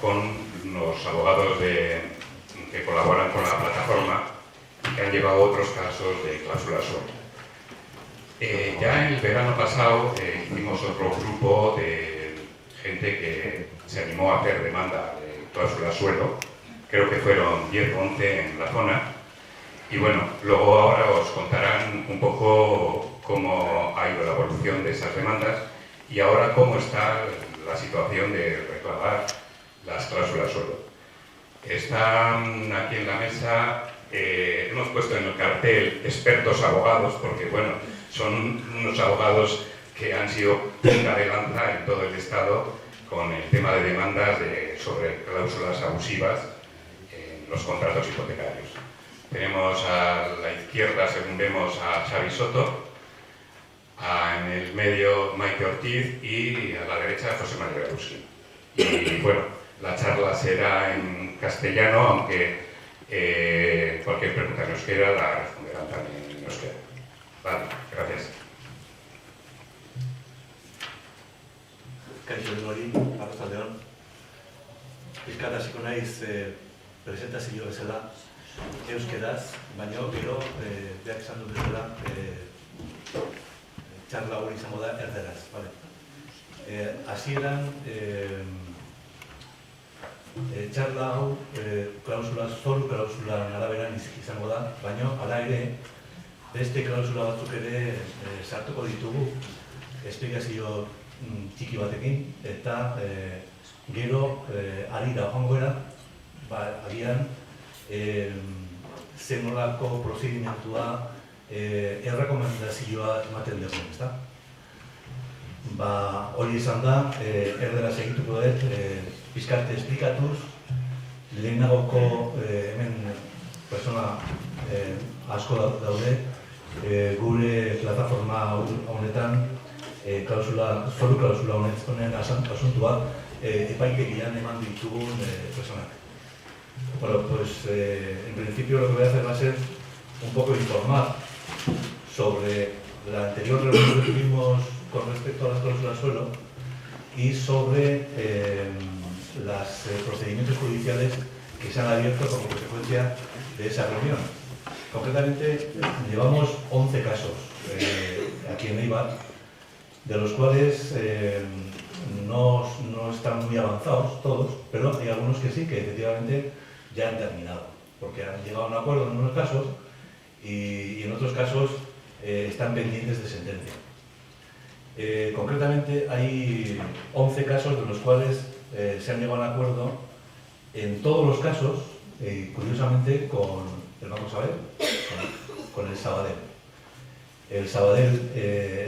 con los abogados que colaboran con la plataforma y que han llevado otros casos de cláusula suelo. Ya en el verano pasado hicimos otro grupo de gente que se animó a hacer demanda de cláusula suelo. Creo que fueron 10 o 11 en la zona. Y bueno, luego ahora os contarán un poco cómo ha ido la evolución de esas demandas y ahora cómo está la situación de reclamar las cláusulas suelo. Están aquí en la mesa, hemos puesto en el cartel expertos abogados, porque bueno, son unos abogados que han sido punta de lanza en todo el Estado con el tema de demandas sobre cláusulas abusivas en los contratos hipotecarios. Tenemos a la izquierda, según vemos, a Xavi Soto, en el medio Maite Ortiz y a la derecha José María Berussi. Y bueno, la charla será en castellano, aunque cualquier pregunta que os quiera la responderán también en euskera. Vale, gracias. Kaixo hori, arratsaldeon. Pizkat hasiko naiz presentazio bezala euskeraz, baina gero beak esan dut bezala txarla hori izango da erderaz, bale? Hasieran txarla hau zoru klausulan araberan izango da, baina hala ere beste klausula batzuk ere sartuko ditugu esplikazio txiki batekin eta gero harira joango era, agian zer nolako prozedimentua errekomendazioa ematen dugu, ezta? Hori izan da, erderaz egituko dut, pizkarte esplikatuz, lehenagoko hemen persona asko daude, gure plataforma honetan zoru klausula honen asuntua epaitegian eman ditugun personak. Bueno, pues en principio lo que voy a hacer va a ser un poco informar sobre la anterior reunión que tuvimos con respecto a las cláusulas suelo y sobre los procedimientos judiciales que se han abierto como consecuencia de esa reunión. Concretamente, llevamos 11 casos aquí en Eibar, de los cuales no están muy avanzados todos, pero hay algunos que sí, que efectivamente ya han terminado, porque han llegado a un acuerdo en unos casos y en otros casos están pendientes de sentencia. Concretamente, hay 11 casos de los cuales se han llegado a un acuerdo en todos los casos, curiosamente, con el Banco Sabadell, con el Sabadell. El Sabadell,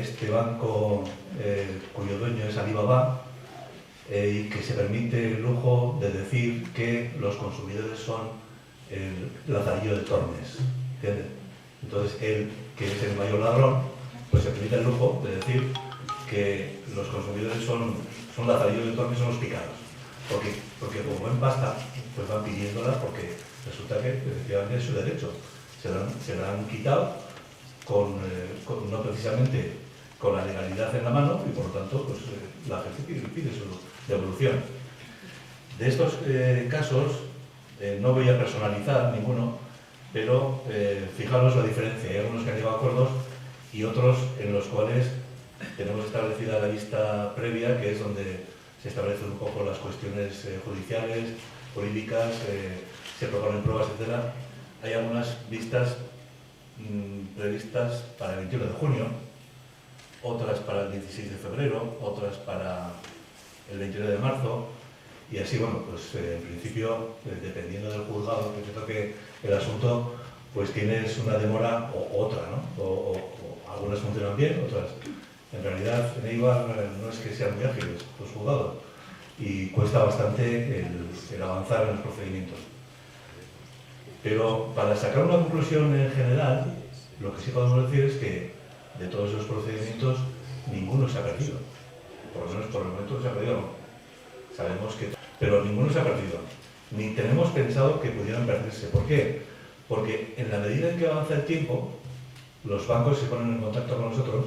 este banco cuyo dueño es Alibaba, y que se permite el lujo de decir que los consumidores son el lazarillo de Tormes. ¿Entiendes? Entonces él, que es el mayor ladrón, pues se permite el lujo de decir que los consumidores son lazarillos de Tormes, son los picados. Porque como buen pasta, pues van pidiéndola porque resulta que efectivamente es su derecho. Se la han quitado no precisamente con la legalidad en la mano y por lo tanto pues, la gente pide su devolución. De estos casos no voy a personalizar ninguno, pero fijaros la diferencia. Hay algunos que han llegado a acuerdos y otros en los cuales tenemos establecida la vista previa, que es donde se establecen un poco las cuestiones judiciales, políticas, se proponen pruebas, etc. Hay algunas vistas previstas para el 21 de junio, otras para el 16 de febrero, otras para el 29 de marzo, y así, bueno, pues en principio, dependiendo del juzgado que te toque el asunto, pues tienes una demora o otra, ¿no? O algunas funcionan bien, otras. En realidad, en Eibar no es que sean muy ágiles los juzgados y cuesta bastante el avanzar en los procedimientos. Pero para sacar una conclusión en general, lo que sí podemos decir es que de todos esos procedimientos ninguno se ha perdido. Por lo menos por el momento no se ha perdido, no. Sabemos que... Pero ninguno se ha perdido. Ni tenemos pensado que pudieran perderse. ¿Por qué? Porque en la medida en que avanza el tiempo, los bancos se ponen en contacto con nosotros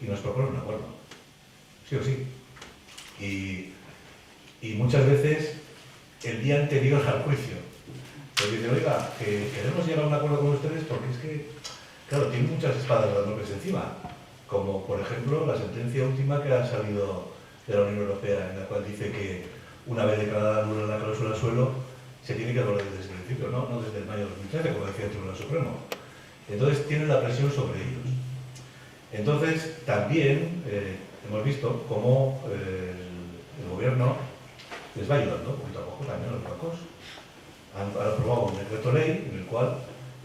y nos proponen un acuerdo. Sí o sí. Y muchas veces el día anterior al juicio. Pues dice, oiga, que queremos llegar a un acuerdo con ustedes porque es que, claro, tienen muchas espadas dándose encima, como por ejemplo la sentencia última que ha salido de la Unión Europea, en la cual dice que una vez declarada nula la cláusula suelo, se tiene que devolver desde el principio, no desde el mayo de 2013, como decía el Tribunal Supremo. Entonces tienen la presión sobre ellos. Entonces también hemos visto cómo el gobierno les va ayudando poquito a poco también a los bancos. Han aprobado un decreto ley en el cual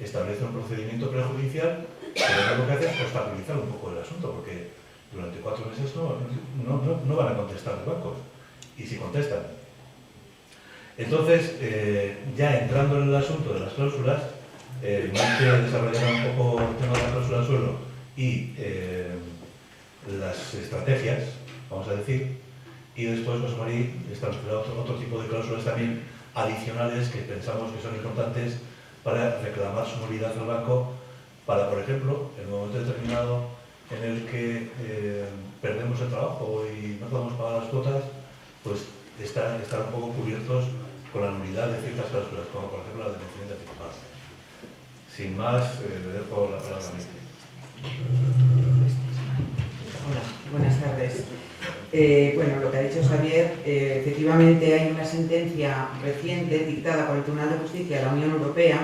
establece un procedimiento prejudicial, pero lo que hace es obstaculizar un poco el asunto, porque durante 4 meses no van a contestar los bancos, y si contestan. Entonces, ya entrando en el asunto de las cláusulas, más que desarrollar un poco el tema de la cláusula suelo y las estrategias, vamos a decir, y después José María establecerá otro tipo de cláusulas también adicionales que pensamos que son importantes para reclamar su nulidad al banco, para, por ejemplo, en un momento determinado en el que perdemos el trabajo y no podemos pagar las cuotas, pues estar un poco cubiertos con la nulidad de ciertas cláusulas, como por ejemplo la de vencimiento anticipado. Sin más, le dejo la palabra a mí. Hola, buenas tardes. Bueno, lo que ha dicho Xavier, efectivamente hay una sentencia reciente dictada por el Tribunal de Justicia de la Unión Europea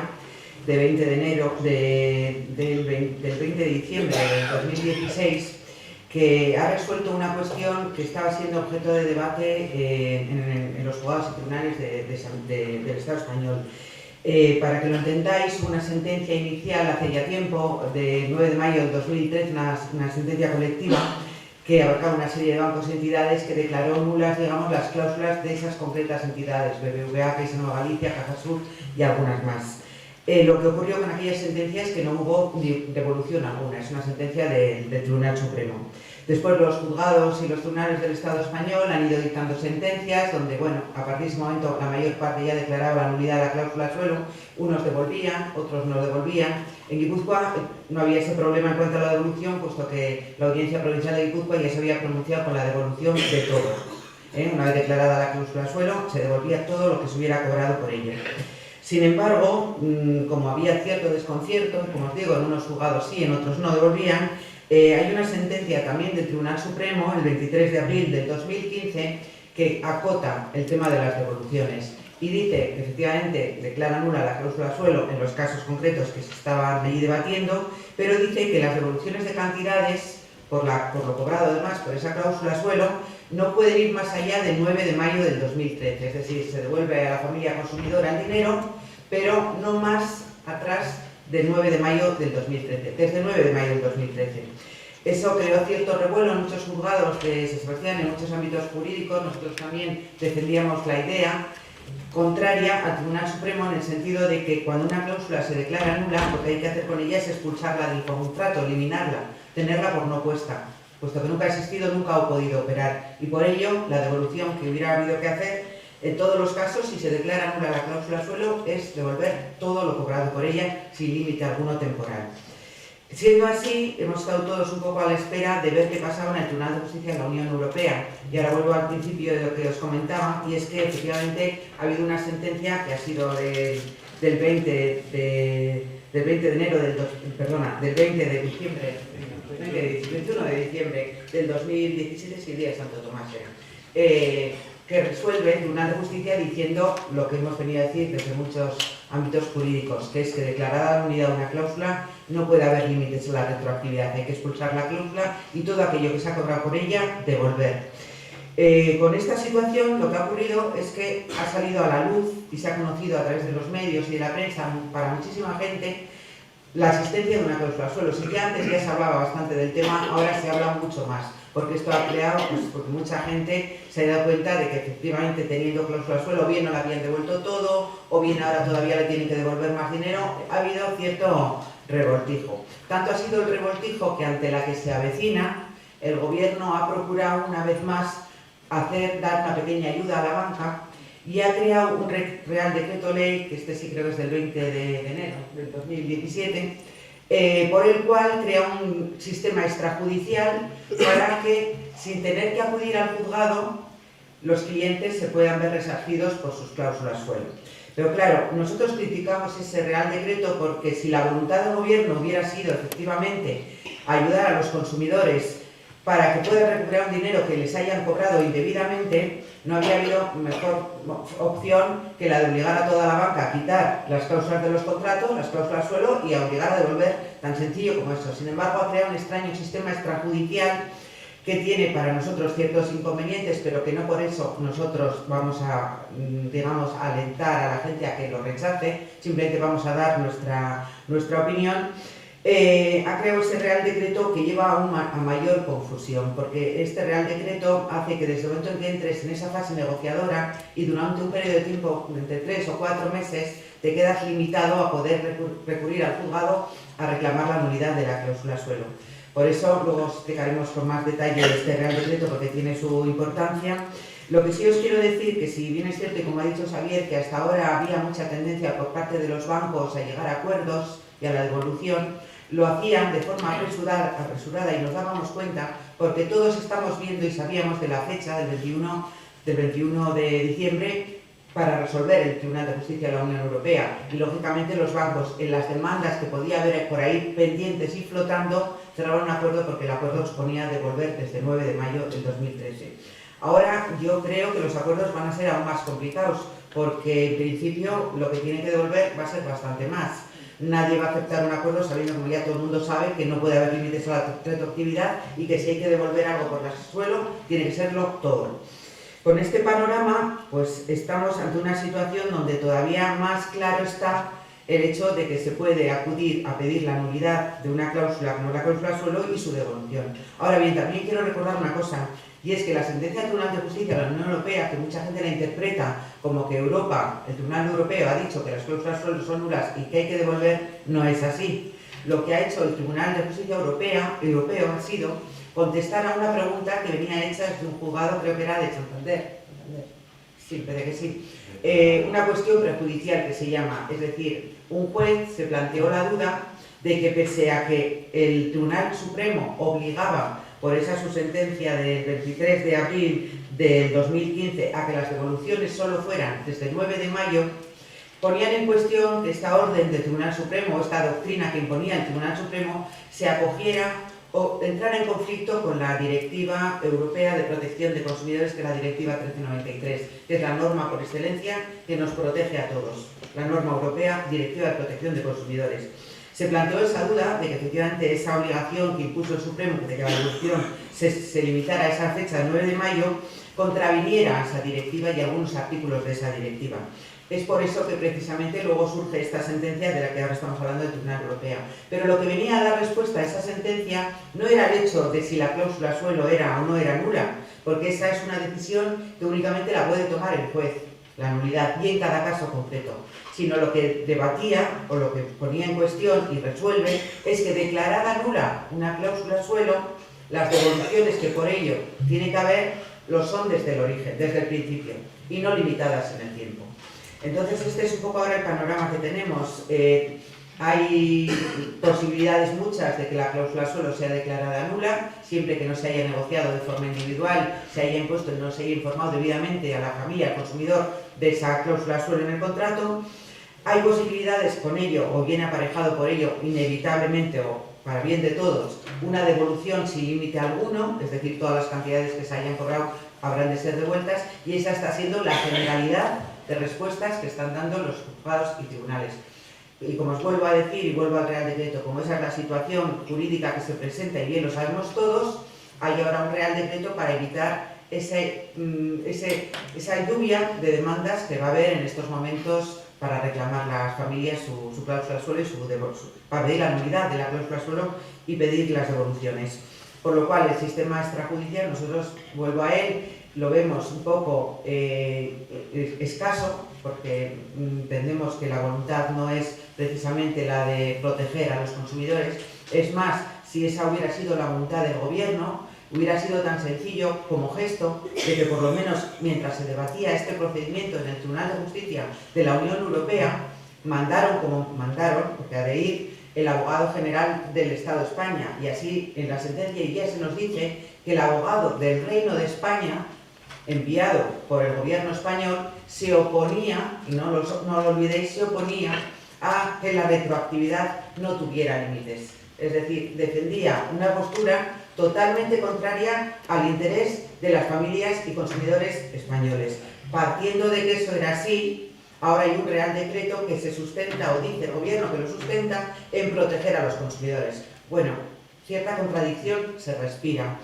de 20 de enero del 20 de diciembre del 2016 que ha resuelto una cuestión que estaba siendo objeto de debate en los juzgados y tribunales del Estado español. Para que lo entendáis, una sentencia inicial hace ya tiempo, de 9 de mayo del 2013, una sentencia colectiva que abarcaba una serie de bancos y entidades que declaró nulas, digamos, las cláusulas de esas concretas entidades, BBVA, Caixa Nueva Galicia, Cajasur y algunas más. Lo que ocurrió con aquella sentencia es que no hubo devolución alguna, es una sentencia del Tribunal Supremo. Después los juzgados y los tribunales del Estado español han ido dictando sentencias donde, bueno, a partir de ese momento la mayor parte ya declaraba la nulidad de la cláusula suelo, unos devolvían, otros no devolvían. En Guipúzcoa no había ese problema en cuanto a la devolución, puesto que la Audiencia Provincial de Guipúzcoa ya se había pronunciado con la devolución de todo. Una vez declarada la cláusula suelo, se devolvía todo lo que se hubiera cobrado por ella. Sin embargo, como había cierto desconcierto, como os digo, en unos juzgados sí, en otros no devolvían, hay una sentencia también del Tribunal Supremo, el 23 de abril del 2015, que acota el tema de las devoluciones y dice que efectivamente declara nula la cláusula suelo en los casos concretos que se estaban allí debatiendo, pero dice que las devoluciones de cantidades, por lo cobrado además por esa cláusula suelo, no pueden ir más allá del 9 de mayo del 2013, es decir, se devuelve a la familia consumidora el dinero, pero no más atrás del 9 de mayo del 2013, desde el 9 de mayo del 2013. Eso creó cierto revuelo en muchos juzgados que se establecían en muchos ámbitos jurídicos. Nosotros también defendíamos la idea contraria al Tribunal Supremo en el sentido de que cuando una cláusula se declara nula, lo que hay que hacer con ella es expulsarla del contrato, eliminarla, tenerla por no puesta, puesto que nunca ha existido, nunca ha podido operar. Y por ello, la devolución que hubiera habido que hacer, en todos los casos, si se declara nula la cláusula suelo, es devolver todo lo cobrado por ella sin límite alguno temporal. Siendo así, hemos estado todos un poco a la espera de ver qué pasaba en el Tribunal de Justicia de la Unión Europea. Y ahora vuelvo al principio de lo que os comentaba, y es que efectivamente ha habido una sentencia que ha sido del 20 de enero del 20 de diciembre, 21 de diciembre del 2017, si el día de Santo Tomás era, que resuelve el Tribunal de Justicia diciendo lo que hemos venido a decir desde muchos ámbitos jurídicos, que es que declarada la nulidad de una cláusula no puede haber límites a la retroactividad, hay que expulsar la cláusula y todo aquello que se ha cobrado por ella, devolver. Con esta situación lo que ha ocurrido es que ha salido a la luz y se ha conocido a través de los medios y de la prensa para muchísima gente la existencia de una cláusula suelo. Sí que antes ya se hablaba bastante del tema, ahora se habla mucho más, porque esto ha creado, pues, porque mucha gente se ha dado cuenta de que efectivamente teniendo cláusula suelo, o bien no la habían devuelto todo, o bien ahora todavía le tienen que devolver más dinero. Ha habido cierto revoltijo. Tanto ha sido el revoltijo que ante la que se avecina, el gobierno ha procurado una vez más dar una pequeña ayuda a la banca y ha creado un Real Decreto Ley, que este sí creo que es del 20 de enero del 2017, por el cual crea un sistema extrajudicial para que, sin tener que acudir al juzgado, los clientes se puedan ver resarcidos por sus cláusulas suelo. Pero claro, nosotros criticamos ese Real Decreto porque si la voluntad del Gobierno hubiera sido efectivamente ayudar a los consumidores para que puedan recuperar un dinero que les hayan cobrado indebidamente, no había habido mejor opción que la de obligar a toda la banca a quitar las cláusulas de los contratos, las cláusulas suelo, y a obligar a devolver, tan sencillo como eso. Sin embargo, ha creado un extraño sistema extrajudicial que tiene para nosotros ciertos inconvenientes, pero que no por eso nosotros vamos a, digamos, alentar a la gente a que lo rechace, simplemente vamos a dar nuestra opinión. Ha creado ese Real Decreto que lleva aún a mayor confusión, porque este Real Decreto hace que desde el momento en que entres en esa fase negociadora y durante un periodo de tiempo entre 3 o 4 meses te quedas limitado a poder recurrir al juzgado a reclamar la nulidad de la cláusula suelo. Por eso luego explicaremos con más detalle este Real Decreto porque tiene su importancia. Lo que sí os quiero decir que si bien es cierto, y como ha dicho Xavier, que hasta ahora había mucha tendencia por parte de los bancos a llegar a acuerdos y a la devolución, lo hacían de forma apresurada y nos dábamos cuenta porque todos estamos viendo y sabíamos de la fecha del 21 de diciembre para resolver el Tribunal de Justicia de la Unión Europea. Y lógicamente los bancos, en las demandas que podía haber por ahí pendientes y flotando, cerraron un acuerdo porque el acuerdo exponía devolver desde el 9 de mayo del 2013. Ahora yo creo que los acuerdos van a ser aún más complicados porque en principio lo que tienen que devolver va a ser bastante más. Nadie va a aceptar un acuerdo sabiendo, como ya todo el mundo sabe, que no puede haber límites a la retroactividad y que si hay que devolver algo por el suelo, tiene que serlo todo. Con este panorama, pues estamos ante una situación donde todavía más claro está el hecho de que se puede acudir a pedir la nulidad de una cláusula como la cláusula suelo y su devolución. Ahora bien, también quiero recordar una cosa, y es que la sentencia del Tribunal de Justicia de la Unión Europea, que mucha gente la interpreta como que Europa, el Tribunal Europeo ha dicho que las cláusulas suelo son nulas y que hay que devolver, no es así. Lo que ha hecho el Tribunal de Justicia Europeo ha sido contestar a una pregunta que venía hecha desde un juzgado, creo que era de Santander. Sí, parece que sí. Una cuestión prejudicial que se llama, es decir, un juez se planteó la duda de que pese a que el Tribunal Supremo obligaba por esa su sentencia del 23 de abril del 2015 a que las devoluciones solo fueran desde el 9 de mayo, ponían en cuestión que esta orden del Tribunal Supremo, esta doctrina que imponía el Tribunal Supremo, se acogiera o entrara en conflicto con la Directiva Europea de Protección de Consumidores, que es la Directiva 1393, que es la norma por excelencia que nos protege a todos. La norma europea, Directiva de Protección de Consumidores. Se planteó esa duda de que efectivamente esa obligación que impuso el Supremo de que la devolución se limitara a esa fecha del 9 de mayo contraviniera a esa directiva y algunos artículos de esa directiva. Es por eso que precisamente luego surge esta sentencia de la que ahora estamos hablando del Tribunal Europeo. Pero lo que venía a dar respuesta a esa sentencia no era el hecho de si la cláusula suelo era o no era nula, porque esa es una decisión que únicamente la puede tomar el juez, la nulidad, y en cada caso concreto, sino lo que debatía o lo que ponía en cuestión y resuelve es que declarada nula una cláusula suelo, las devoluciones que por ello tiene que haber lo son desde el origen, desde el principio, y no limitadas en el tiempo. Entonces este es un poco ahora el panorama que tenemos. Hay posibilidades muchas de que la cláusula suelo sea declarada nula, siempre que no se haya negociado de forma individual, se haya impuesto y no se haya informado debidamente a la familia, al consumidor, de esa cláusula suelo en el contrato. Hay posibilidades con ello, o viene aparejado por ello, inevitablemente o para bien de todos, una devolución sin límite alguno, es decir, todas las cantidades que se hayan cobrado habrán de ser devueltas, y esa está siendo la generalidad de respuestas que están dando los juzgados y tribunales. Y como os vuelvo a decir, y vuelvo al Real Decreto, como esa es la situación jurídica que se presenta, y bien lo sabemos todos, hay ahora un Real Decreto para evitar esa lluvia de demandas que va a haber en estos momentos para reclamar las familias su cláusula suelo y para pedir la nulidad de la cláusula suelo y pedir las devoluciones. Por lo cual el sistema extrajudicial, nosotros, vuelvo a él, lo vemos un poco escaso, porque entendemos que la voluntad no es precisamente la de proteger a los consumidores. Es más, si esa hubiera sido la voluntad del gobierno, hubiera sido tan sencillo como gesto de que por lo menos mientras se debatía este procedimiento en el Tribunal de Justicia de la Unión Europea, mandaron, porque ha de ir el abogado general del Estado de España, y así en la sentencia ya se nos dice que el abogado del Reino de España enviado por el gobierno español, se oponía, y no lo olvidéis, se oponía a que la retroactividad no tuviera límites. Es decir, defendía una postura totalmente contraria al interés de las familias y consumidores españoles. Partiendo de que eso era así, ahora hay un Real Decreto que se sustenta, o dice el gobierno que lo sustenta, en proteger a los consumidores. Bueno, cierta contradicción se respira.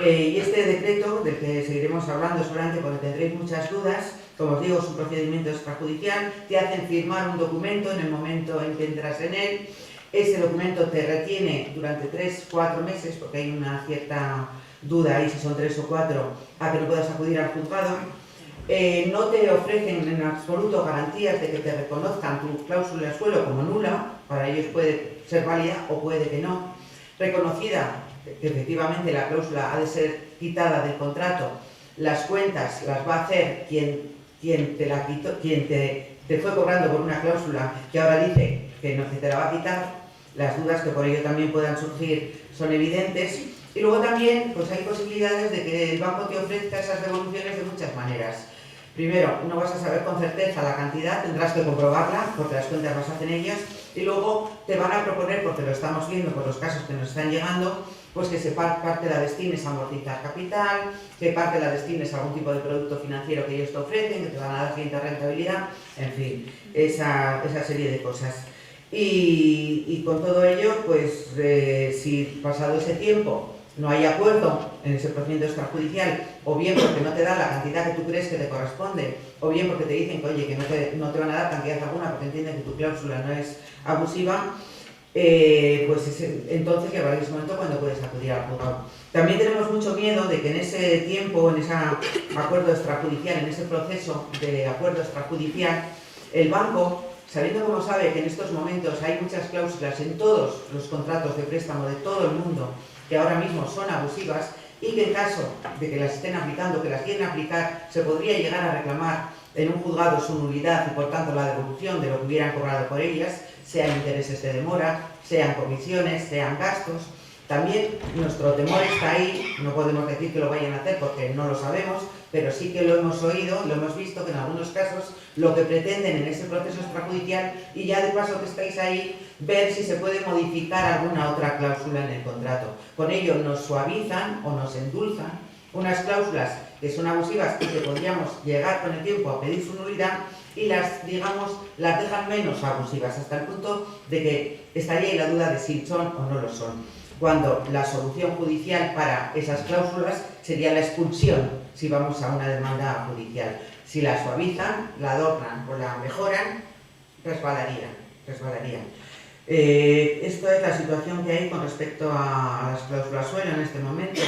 Y este decreto, del que seguiremos hablando seguramente porque tendréis muchas dudas, como os digo, es un procedimiento extrajudicial, te hacen firmar un documento en el momento en que entras en él. Ese documento te retiene durante 3-4 meses, porque hay una cierta duda ahí si son 3 o 4, a que no puedas acudir al juzgado. No te ofrecen en absoluto garantías de que te reconozcan tu cláusula suelo como nula, para ellos puede ser válida o puede que no. Reconocida, que efectivamente la cláusula ha de ser quitada del contrato, las cuentas las va a hacer quien te la quitó, quien te fue cobrando por una cláusula que ahora dice que no te la va a quitar. Las dudas que por ello también puedan surgir son evidentes. Y luego también pues hay posibilidades de que el banco te ofrezca esas devoluciones de muchas maneras. Primero, no vas a saber con certeza la cantidad, tendrás que comprobarla porque las cuentas las hacen ellas, y luego te van a proponer, porque lo estamos viendo por los casos que nos están llegando, pues que parte la destines a amortizar capital, que parte la destines a algún tipo de producto financiero que ellos te ofrecen, que te van a dar cierta rentabilidad, en fin, esa serie de cosas. Y con todo ello, pues si pasado ese tiempo no hay acuerdo en ese procedimiento extrajudicial, o bien porque no te dan la cantidad que tú crees que te corresponde, o bien porque te dicen que, oye, que no te van a dar cantidad alguna porque entienden que tu cláusula no es abusiva, pues entonces llegará ese momento cuando puedes acudir al juzgado. También tenemos mucho miedo de que en ese tiempo, en ese acuerdo extrajudicial, en ese proceso de acuerdo extrajudicial, el banco, sabiendo como sabe que en estos momentos hay muchas cláusulas en todos los contratos de préstamo de todo el mundo que ahora mismo son abusivas, y que en caso de que las estén aplicando, que las quieren aplicar, se podría llegar a reclamar en un juzgado su nulidad y por tanto la devolución de lo que hubieran cobrado por ellas, sean intereses de demora, sean comisiones, sean gastos. También nuestro temor está ahí, no podemos decir que lo vayan a hacer porque no lo sabemos, pero sí que lo hemos oído, lo hemos visto que en algunos casos lo que pretenden en ese proceso extrajudicial, y ya de paso que estáis ahí, ver si se puede modificar alguna otra cláusula en el contrato. Con ello nos suavizan o nos endulzan unas cláusulas que son abusivas y que podríamos llegar con el tiempo a pedir su nulidad, y las dejan menos abusivas, hasta el punto de que estaría ahí la duda de si son o no lo son, cuando la solución judicial para esas cláusulas sería la expulsión si vamos a una demanda judicial. Si la suavizan, la adornan o la mejoran, resbalarían. Esto es la situación que hay con respecto a las cláusulas suelo en este momento.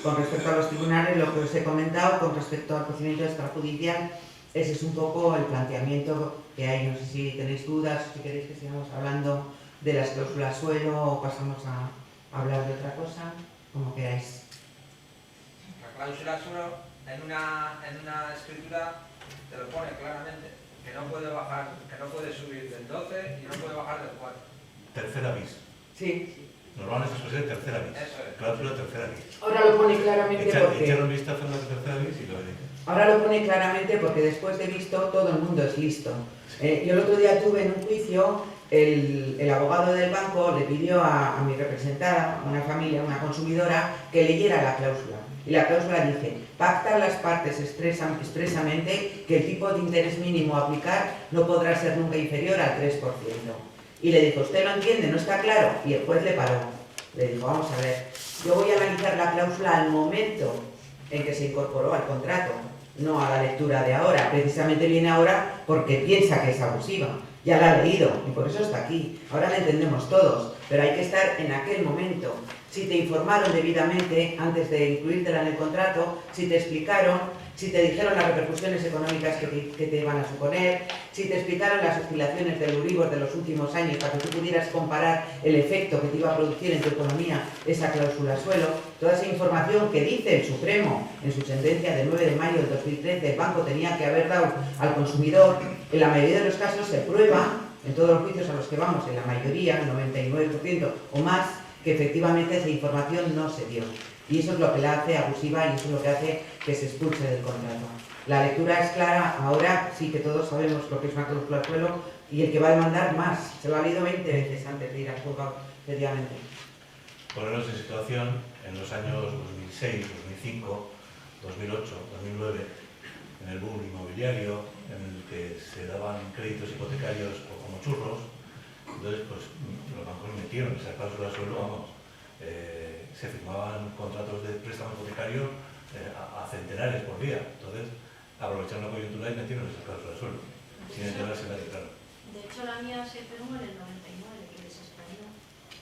Con respecto a los tribunales, lo que os he comentado, con respecto al procedimiento extrajudicial, ese es un poco el planteamiento que hay. No sé si tenéis dudas, si queréis que sigamos hablando de las cláusulas suelo o pasamos a hablar de otra cosa, como queráis. La cláusula suelo en una escritura te lo pone claramente, que no puede bajar, que no puede subir del 12 y no puede bajar del 4. Tercer aviso. Sí. Normalmente suele ser tercer aviso. Eso es. Cláusula tercer aviso. Ahora lo pone claramente porque... Echar un vistazo en la tercer aviso y lo veréis. Ahora lo pone claramente porque después de visto todo el mundo es listo. Yo el otro día tuve en un juicio, el abogado del banco le pidió a mi representada, a una familia, una consumidora, que leyera la cláusula. Y la cláusula dice: pactan las partes expresamente que el tipo de interés mínimo a aplicar no podrá ser nunca inferior al 3%. Y le dijo: ¿usted lo entiende? ¿No está claro? Y el juez le paró. Le dijo: vamos a ver, yo voy a analizar la cláusula al momento en que se incorporó al contrato, no a la lectura de ahora. Precisamente viene ahora porque piensa que es abusiva. Ya la ha leído y por eso está aquí. Ahora la entendemos todos, pero hay que estar en aquel momento. Si te informaron debidamente antes de incluírtela en el contrato, si te explicaron, si te dijeron las repercusiones económicas que te iban a suponer, si te explicaron las oscilaciones del Euribor de los últimos años para que tú pudieras comparar el efecto que te iba a producir en tu economía esa cláusula suelo, toda esa información que dice el Supremo en su sentencia del 9 de mayo del 2013, el banco tenía que haber dado al consumidor, en la mayoría de los casos se prueba, en todos los juicios a los que vamos, en la mayoría, el 99% o más, que efectivamente esa información no se dio. Y eso es lo que la hace abusiva y eso es lo que hace que se expulse del contrato. La lectura es clara, ahora sí que todos sabemos lo que es una cláusula suelo y el que va a demandar más, se lo ha leído 20 veces antes de ir al juzgado, efectivamente. Ponernos en situación en los años 2006, 2005, 2008, 2009, en el boom inmobiliario, en el que se daban créditos hipotecarios como churros. Entonces, pues los bancos metieron esa cláusula suelo, vamos, se firmaban contratos de préstamo hipotecario a centenares por día. Entonces, aprovecharon la coyuntura y metieron esa cláusula suelo, sin enterarse nadie, claro. De hecho, la mía se firmó en el 99, que les extrañó.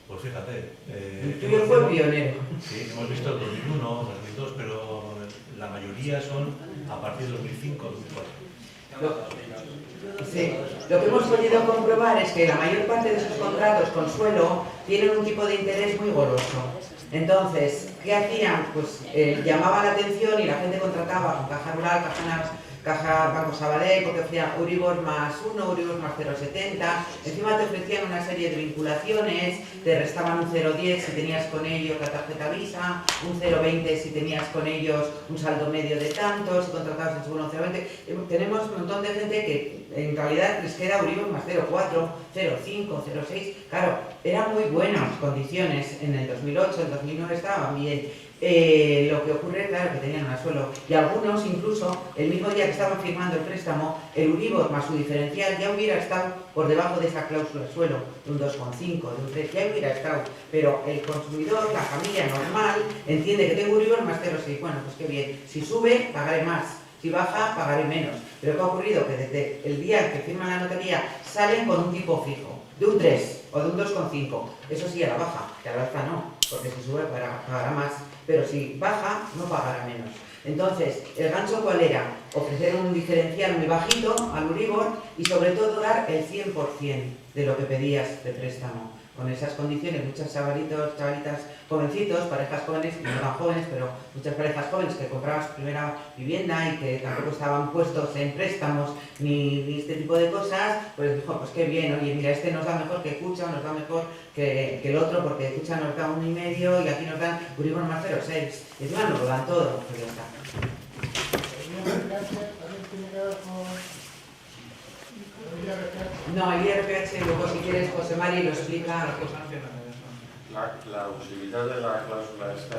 Pues fíjate. El tuyo fue pionero. Sí, hemos visto el 2001, 2002, pero la mayoría son a partir de 2005, 2004. Sí, lo que hemos podido comprobar es que la mayor parte de esos contratos con suelo tienen un tipo de interés muy goloso. Entonces, ¿qué hacían? Pues llamaba la atención y la gente contrataba con Caja Rural, Caja Banco Sabadell, porque ofrecían Euribor más 1, Euribor más 0,70, encima te ofrecían una serie de vinculaciones, te restaban un 0,10 si tenías con ellos la tarjeta Visa, un 0,20 si tenías con ellos un saldo medio de tantos, si contratabas el seguro un 0,20. Tenemos un montón de gente que en realidad les queda Euribor más 0,4, 0,5, 0,6. Claro, eran muy buenas condiciones en el 2008, en 2009 estaban bien. Lo que ocurre, claro, que tenían un suelo y algunos incluso el mismo día que estaban firmando el préstamo, el Euribor más su diferencial ya hubiera estado por debajo de esa cláusula suelo, de un 2,5, de un 3, ya hubiera estado, pero el consumidor, la familia normal, entiende que tengo Euribor más 0,6, bueno, pues qué bien, si sube, pagaré más, si baja, pagaré menos, pero ¿qué ha ocurrido? Que desde el día que firman la notaría salen con un tipo fijo, de un 3 o de un 2,5, eso sí a la baja, que a la alza no, porque si sube pagará más, pero si baja no pagará menos. Entonces, ¿el gancho cuál era? Ofrecer un diferencial muy bajito al Euribor y sobre todo dar el 100% de lo que pedías de préstamo. Con esas condiciones, muchos chavalitos, chavalitas, jovencitos, parejas jóvenes, que no eran jóvenes, pero muchas parejas jóvenes que compraban su primera vivienda y que tampoco estaban puestos en préstamos ni este tipo de cosas, pues dijo, pues qué bien, oye, mira, este nos da mejor que Cucha, nos da mejor que el otro, porque Cucha nos da 1,5 y aquí nos dan Euribor más 0,6. Y encima nos lo dan todo, pues ya está. No, el IRPH, luego si quieres, José Mari lo explica. La posibilidad de la cláusula esta,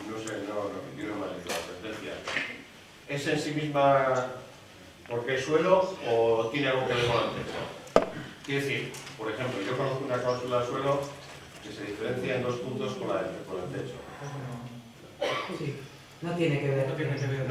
no sé, no quiero más de la sentencia. ¿Es en sí misma porque es suelo o tiene algo que ver con el texto? Quiero decir, por ejemplo, yo conozco una cláusula de suelo que se diferencia en 2 puntos con el techo. Sí, no tiene que ver. No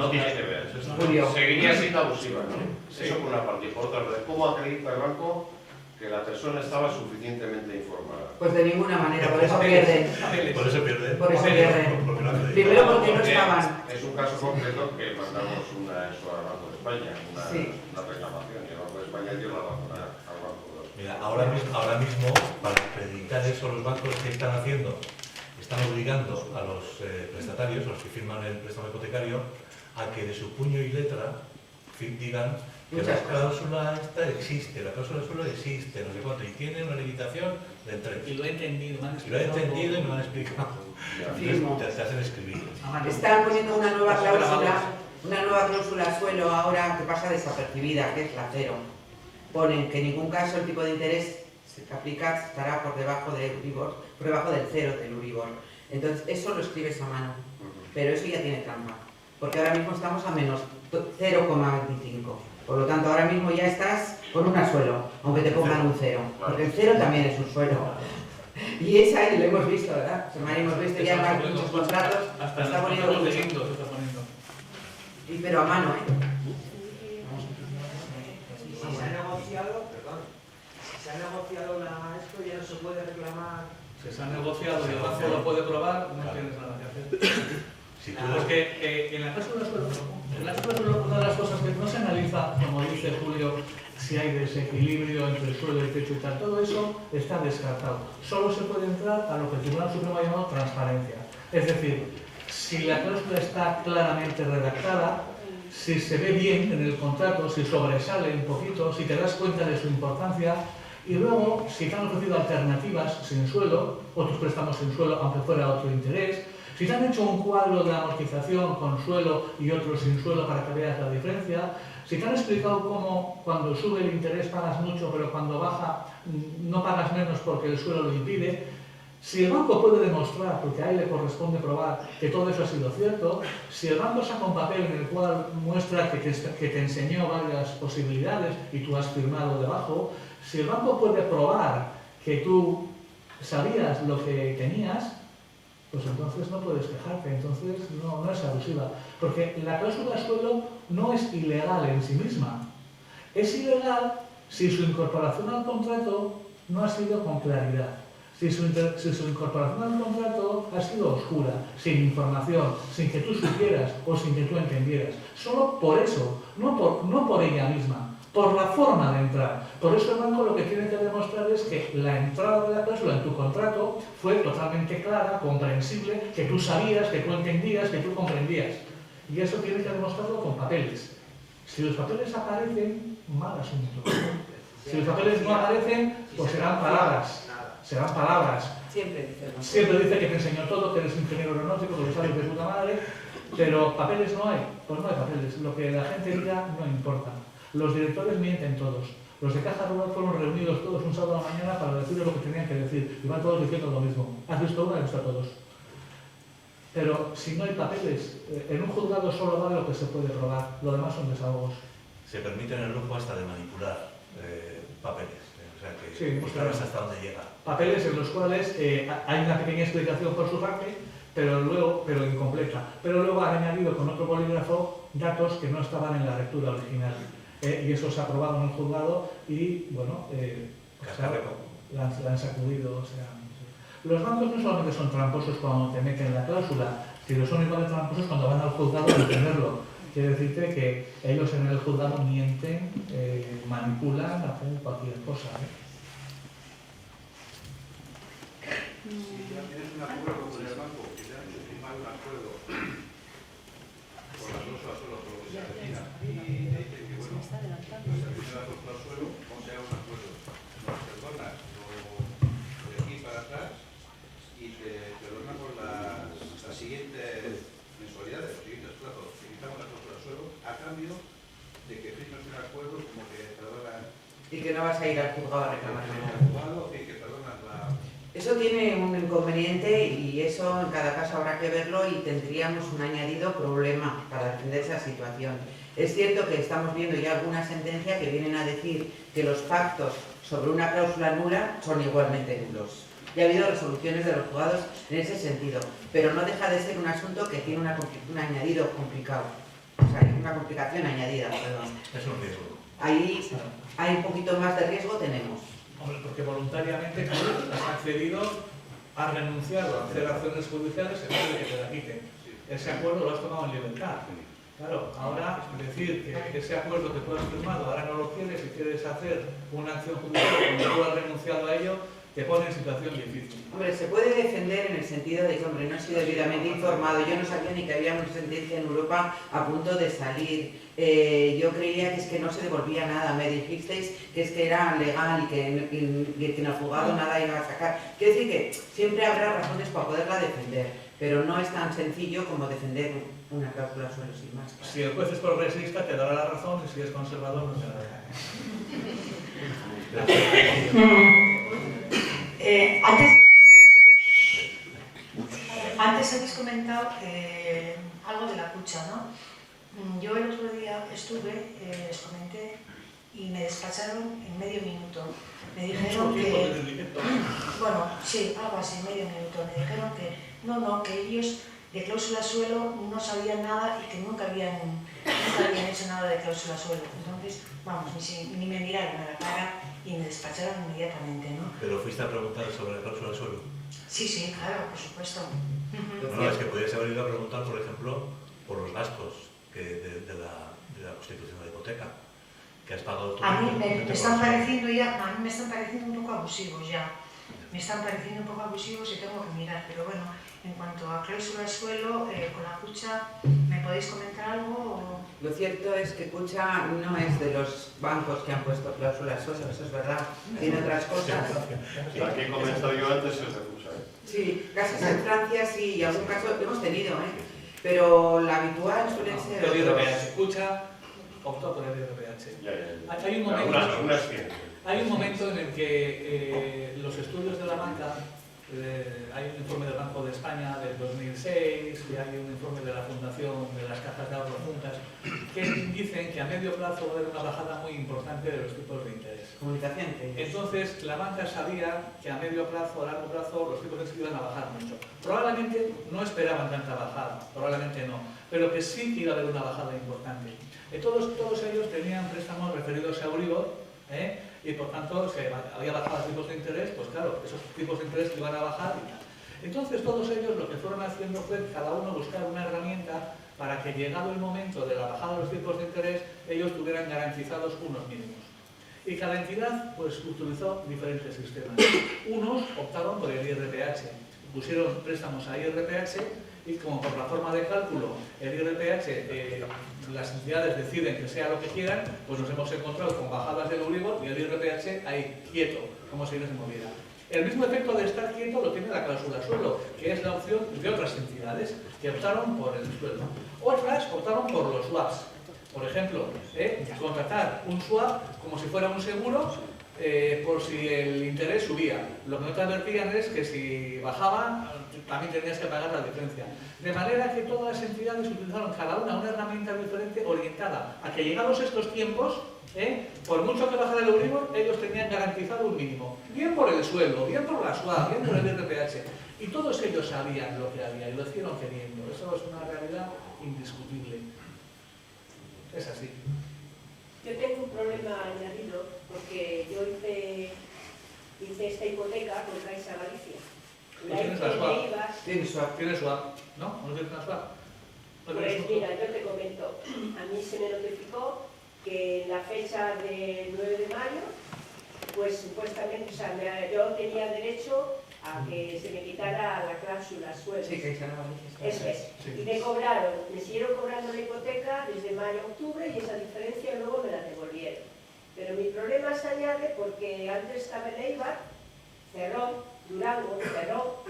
tiene que ver. Julio. Seguiría siendo abusiva, ¿no? Sí. Eso por una parte. Y por otra parte, ¿cómo acredita el banco que la persona estaba suficientemente informada? Pues de ninguna manera, por eso pierden. Por eso pierden. Por eso pierden. Porque no acreditan. Primero porque no estaban. Es un caso concreto que mandamos eso al Banco de España, Sí. una reclamación, y el Banco de España dio la razón al Banco. Mira, ahora mismo, para acreditar eso, los bancos que están haciendo, están obligando a los prestatarios, a los que firman el préstamo hipotecario, a que de su puño y letra digan que la cláusula esta existe, la cláusula suelo existe, no sé cuánto, y tiene una limitación del 3. Y lo he entendido, Y lo he entendido y me lo han explicado. Firmo. Entonces te hacen escribir. Están poniendo una nueva cláusula suelo ahora que pasa desapercibida, que es la 0. Ponen que en ningún caso el tipo de interés que aplica estará por debajo del Euribor, por debajo del 0 del Euribor. Entonces eso lo escribes a mano, pero eso ya tiene trampa, porque ahora mismo estamos a menos 0,25. Por lo tanto, ahora mismo ya estás con un suelo, aunque te pongan un 0, porque el 0 también es un suelo. Y esa lo hemos visto, ¿verdad? Hemos visto ya en muchos contratos, hasta está poniendo los mucho. delitos se está poniendo. Y pero a mano, ¿eh? Si se ha negociado, perdón, si se ha negociado esto ya no se puede reclamar. Si se ha negociado y el banco lo puede probar, no tienes nada que hacer. Si tú Porque en la cláusula suelo, una de las cosas que no se analiza, como dice Julio, si hay desequilibrio entre el suelo y el techo y tal, todo eso está descartado. Solo se puede entrar a lo que el Tribunal Supremo ha llamado transparencia. Es decir, si la cláusula está claramente redactada, si se ve bien en el contrato, si sobresale un poquito, si te das cuenta de su importancia Y luego, si te han ofrecido alternativas sin suelo, otros préstamos sin suelo, aunque fuera otro interés, si te han hecho un cuadro de amortización con suelo y otro sin suelo para que veas la diferencia, si te han explicado cómo cuando sube el interés pagas mucho, pero cuando baja no pagas menos porque el suelo lo impide, si el banco puede demostrar, porque a él le corresponde probar que todo eso ha sido cierto, si el banco saca un papel en el cual muestra que te enseñó varias posibilidades y tú has firmado debajo, si el banco puede probar que tú sabías lo que tenías, pues entonces no puedes quejarte, entonces no es abusiva. Porque la cláusula suelo no es ilegal en sí misma. Es ilegal si su incorporación al contrato no ha sido con claridad. Si su incorporación al contrato ha sido oscura, sin información, sin que tú supieras o sin que tú entendieras. Solo por eso, no por ella misma, por la forma de entrar. Por eso el banco lo que tiene que demostrar es que la entrada de la cláusula en tu contrato fue totalmente clara, comprensible, que tú sabías, que tú entendías, que tú comprendías. Y eso tiene que demostrarlo con papeles. Si los papeles aparecen, mal asunto. Si los papeles no aparecen, pues serán palabras. Serán palabras. Siempre dice que te enseñó todo, que eres ingeniero aeronáutico, que lo sabes de puta madre, pero papeles no hay. Pues no hay papeles. Lo que la gente diga no importa. Los directores mienten todos. Los de Caja Rural fueron reunidos todos un sábado a la mañana para decirles lo que tenían que decir. Y van todos diciendo lo mismo. ¿Has visto uno? Has visto a todos. Pero si no hay papeles, en un juzgado solo vale lo que se puede probar. Lo demás son desahogos. Se permiten el lujo hasta de manipular papeles. O sea que sí, sabes hasta dónde llega. Papeles en los cuales hay una pequeña explicación por su parte, pero incompleta. Pero luego han añadido con otro bolígrafo datos que no estaban en la lectura original. Y eso se ha aprobado en el juzgado y, bueno, la han sacudido. O sea, los bancos no solamente son tramposos cuando te meten la cláusula, sino son igual de tramposos cuando van al juzgado a entenderlo. Quiere decirte que ellos en el juzgado mienten, manipulan, hacen cualquier cosa. Si ya tienes un acuerdo con el banco, que te han hecho firmar un acuerdo por la cláusula suelo, por lo que se defina, y te dicen que, bueno, pues al final la cláusula suelo, vamos a llegar a un acuerdo, nos perdonas lo de aquí para atrás y te perdonan por las siguientes mensualidades, los siguientes plazos, te quitamos la cláusula suelo a cambio de que firmes un acuerdo como que perdonan. Y que no vas a ir al juzgado a reclamar nada. Que perdonas la. Eso tiene un inconveniente y eso en cada caso habrá que verlo y tendríamos un añadido problema para defender esa situación. Es cierto que estamos viendo ya alguna sentencia que vienen a decir que los pactos sobre una cláusula nula son igualmente nulos. Ya ha habido resoluciones de los juzgados en ese sentido, pero no deja de ser un asunto que tiene un añadido complicado. O sea, una complicación añadida, perdón. Es un riesgo. Ahí hay un poquito más de riesgo, tenemos. Hombre, porque voluntariamente tú has accedido a renunciar o a hacer acciones judiciales en vez de que te la quiten. Ese acuerdo lo has tomado en libertad. Claro, ahora decir que ese acuerdo que tú has firmado ahora no lo quieres y quieres hacer una acción judicial cuando tú has renunciado a ello, te pone en situación difícil. Hombre, se puede defender en el sentido de que, hombre, no he sido debidamente informado. Yo no sabía ni que había una sentencia en Europa a punto de salir. Yo creía que es que no se devolvía nada. Me dijisteis que es que era legal y que en el juzgado nada iba a sacar. Quiero decir que siempre habrá razones para poderla defender, pero no es tan sencillo como defender una cláusula suelo sin más. Si el juez es progresista te dará la razón y si es conservador no te la dará. Antes habéis comentado algo de la cucha, ¿no? Yo el otro día estuve, les comenté, y me despacharon en medio minuto. Me dijeron que... Bueno, sí, algo así, medio minuto. Me dijeron que no, que ellos de cláusula suelo no sabían nada y que nunca habían hecho nada de cláusula suelo. Entonces, vamos, ni me miraron a la cara y me despacharon inmediatamente, ¿no? ¿Pero fuiste a preguntar sobre la cláusula suelo? Sí, claro, por supuesto. No, es que podrías haber ido a preguntar, por ejemplo, por los gastos de la constitución de la hipoteca, que has pagado tú. A mí me están pareciendo un poco abusivos ya. Me están pareciendo un poco abusivos y tengo que mirar, pero bueno, en cuanto a cláusula de suelo, con la cucha, ¿me podéis comentar algo? Lo cierto es que Kutxa no es de los bancos que han puesto cláusulas suelo, eso es verdad. Tiene otras cosas. La que he comentado yo antes es de Kutxa. Sí, casos en Francia sí, y algún caso hemos tenido, pero la habitual suele ser El otros. IRPH. Kutxa optó por el IRPH. Ya. Hay un momento, Algunas tienen. hay un momento en el que los estudios de la banca, hay un informe del Banco de España del 2006 y hay un informe de la Fundación de las Cajas de Ahorro Juntas que dicen que a medio plazo va a haber una bajada muy importante de los tipos de interés. Comunicación. Entonces, la banca sabía que a medio plazo, a largo plazo, los tipos de interés iban a bajar mucho. Probablemente no esperaban tanta bajada, probablemente no, pero que sí que iba a haber una bajada importante. Todos ellos tenían préstamos referidos a Euribor, y por tanto, si había bajado los tipos de interés, pues claro, esos tipos de interés iban a bajar y tal. Entonces, todos ellos lo que fueron haciendo fue cada uno buscar una herramienta para que, llegado el momento de la bajada de los tipos de interés, ellos tuvieran garantizados unos mínimos. Y cada entidad pues utilizó diferentes sistemas. Unos optaron por el IRPH, pusieron préstamos a IRPH y como por la forma de cálculo el IRPH, las entidades deciden que sea lo que quieran, pues nos hemos encontrado con bajadas del Euribor y el IRPH ahí quieto, como si no se moviera. El mismo efecto de estar quieto lo tiene la cláusula suelo, que es la opción de otras entidades que optaron por el suelo. Otras optaron por los swaps. Por ejemplo, contratar un swap como si fuera un seguro por si el interés subía. Lo que no te advertían es que si bajaba, también tenías que pagar la diferencia. De manera que todas las entidades utilizaron cada una herramienta diferente orientada a que, llegados estos tiempos, por mucho que bajara el Euribor, ellos tenían garantizado un mínimo. Bien por el suelo, bien por la SWAP, bien por el IRPH. Y todos ellos sabían lo que había y lo hicieron queriendo. Eso es una realidad indiscutible. Es así. Yo tengo un problema añadido porque yo hice esta hipoteca con Caixa Galicia. ¿Tienes la SWAP? ¿Tienes SWAP? ¿No? ¿No tienes una SWAP? Pues mira, yo te comento. A mí se me notificó que en la fecha del 9 de mayo, pues supuestamente, o sea, yo tenía derecho a que se me quitara la cláusula suelo. Sí, que se no Eso es. Sí. Y me siguieron cobrando la hipoteca desde mayo a octubre y esa diferencia luego me la devolvieron. Pero mi problema se añade porque antes estaba en Eibar, cerró, Durango, cerró,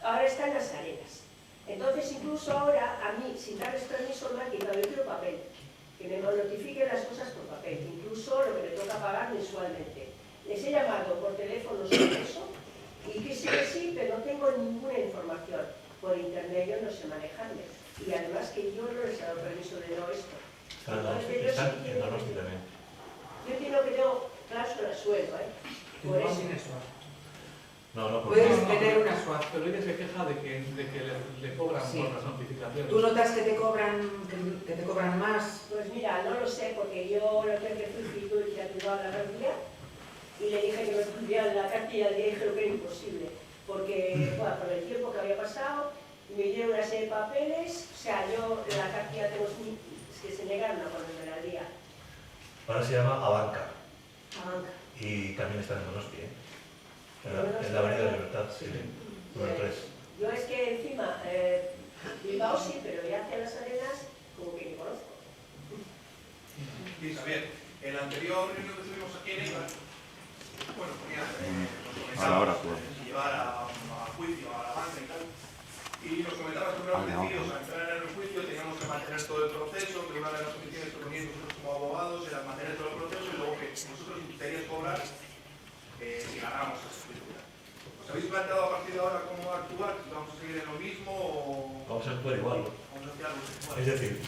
ahora está en Las Arenas. Entonces, incluso ahora, a mí, sin darles permiso, me han quitado, yo quiero papel, que me notifiquen las cosas por papel, incluso lo que me toca pagar mensualmente. Les he llamado por teléfono sobre eso y que sí, pero no tengo ninguna información. Por internet yo no sé manejarme. Y además que yo no les he dado permiso de no esto. Están en Donosti también. Yo entiendo que tengo cláusula suelo, por eso. No, Puedes tener una SWAP. Pero ella se queja de que le cobran por las notificaciones. ¿Tú notas que te cobran más? Pues mira, no lo sé, porque yo lo que fui y ya tuve la cartilla y le dije que me pusieran la cartilla y le dije lo que era imposible. Porque, bueno, por el tiempo que había pasado, me dieron una serie de papeles, o sea, yo la cartilla tengo que se negaron a ponerme al día. Ahora se llama Abanca Abanca. y también está en Donosti, en la Avenida de Libertad, sí, número 3. Yo es que encima, Bilbao sí, pero ya hacia Las Arenas, como que ni conozco. Sí, Javier, en la anterior reunión que tuvimos aquí en Eibar, bueno, nos comentaba llevar a juicio a la banca y tal, y nos comentaba que una vez decididos a entrar en el juicio teníamos que mantener todo el proceso, que una de las condiciones que poníamos nosotros como abogados era mantener todo el proceso y luego que nosotros intentaríamos cobrar si ganamos esa escritura. ¿Os habéis planteado a partir de ahora cómo actuar? ¿Vamos a seguir en lo mismo o...? Vamos a actuar igual. Vamos a hacer algo igual. Es decir,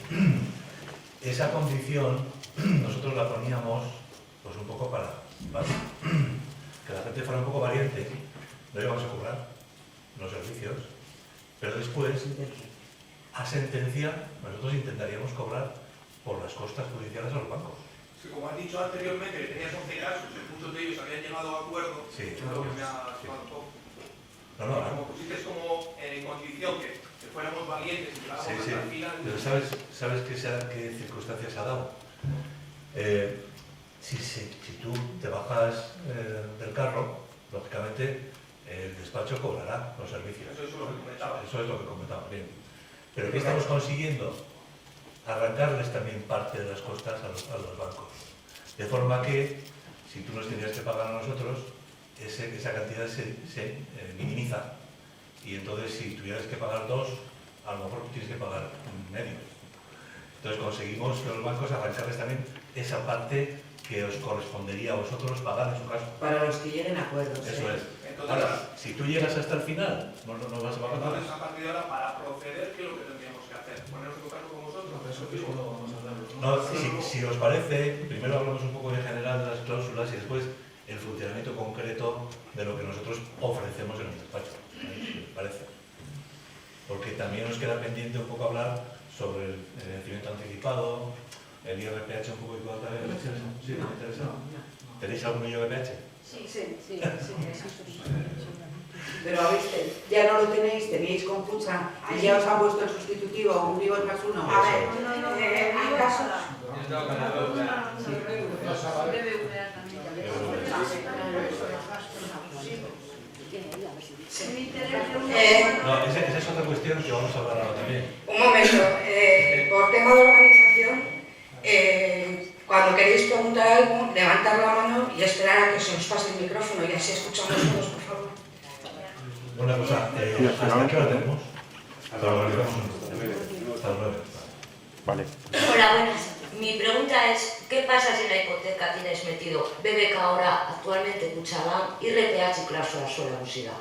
esa condición nosotros la poníamos pues un poco para que la gente fuera un poco valiente. No íbamos a cobrar los servicios, pero después, a sentencia, nosotros intentaríamos cobrar por las costas judiciales a los bancos. Sí, como has dicho anteriormente, que tenías 11 casos, muchos de ellos habían llegado a acuerdo, Sí. es lo que me ha llevado un poco. No, Como pusiste como en condición que fuéramos valientes y llegáramos sí, hasta el final. pero ¿sabes qué circunstancias ha dado? Si tú te bajas del carro, lógicamente el despacho cobrará los servicios. Eso es lo que comentaba. Eso es lo que comentaba, bien. Pero ¿qué estamos consiguiendo? arrancarles también parte de las costas a los bancos. De forma que, si tú nos tendrías que pagar a nosotros, esa cantidad se minimiza. Y entonces, si tuvieras que pagar 2, a lo mejor tienes que pagar medio. Entonces conseguimos que los bancos arrancarles también esa parte que os correspondería a vosotros pagar en su caso. Para los que lleguen a acuerdos. Eso es. Entonces, Ahora, si tú llegas hasta el final, no vas a pagar nada. entonces, a partir de ahora, para proceder, ¿qué es lo que tendríamos que hacer? ¿Ponernos en contacto con vosotros? Eso luego vamos a hablar. No, si os parece, primero hablamos un poco en general de las cláusulas y después el funcionamiento concreto de lo que nosotros ofrecemos en el despacho. Si os parece. Porque también nos queda pendiente un poco hablar sobre el vencimiento anticipado, el IRPH un poco igual también. Sí, me interesa. ¿Tenéis algún IRPH? Sí. Pero ya no lo teníais con Cucha y ya os han puesto el sustitutivo, un Libor más 1. A ver, hay casos. No, esa es otra cuestión que vamos a hablar ahora también. Un momento, por tema de organización, cuando queréis preguntar algo, levantar la mano y esperar a que se os pase el micrófono y así escuchamos todos, por favor. Una cosa, ¿hasta qué hora tenemos? Hasta las 9. Vale. Hola, buenas. Mi pregunta es, ¿qué pasa si en la hipoteca tienes metido BBK ahora, actualmente Kutxabank, IRPH y cláusula suelo abusiva?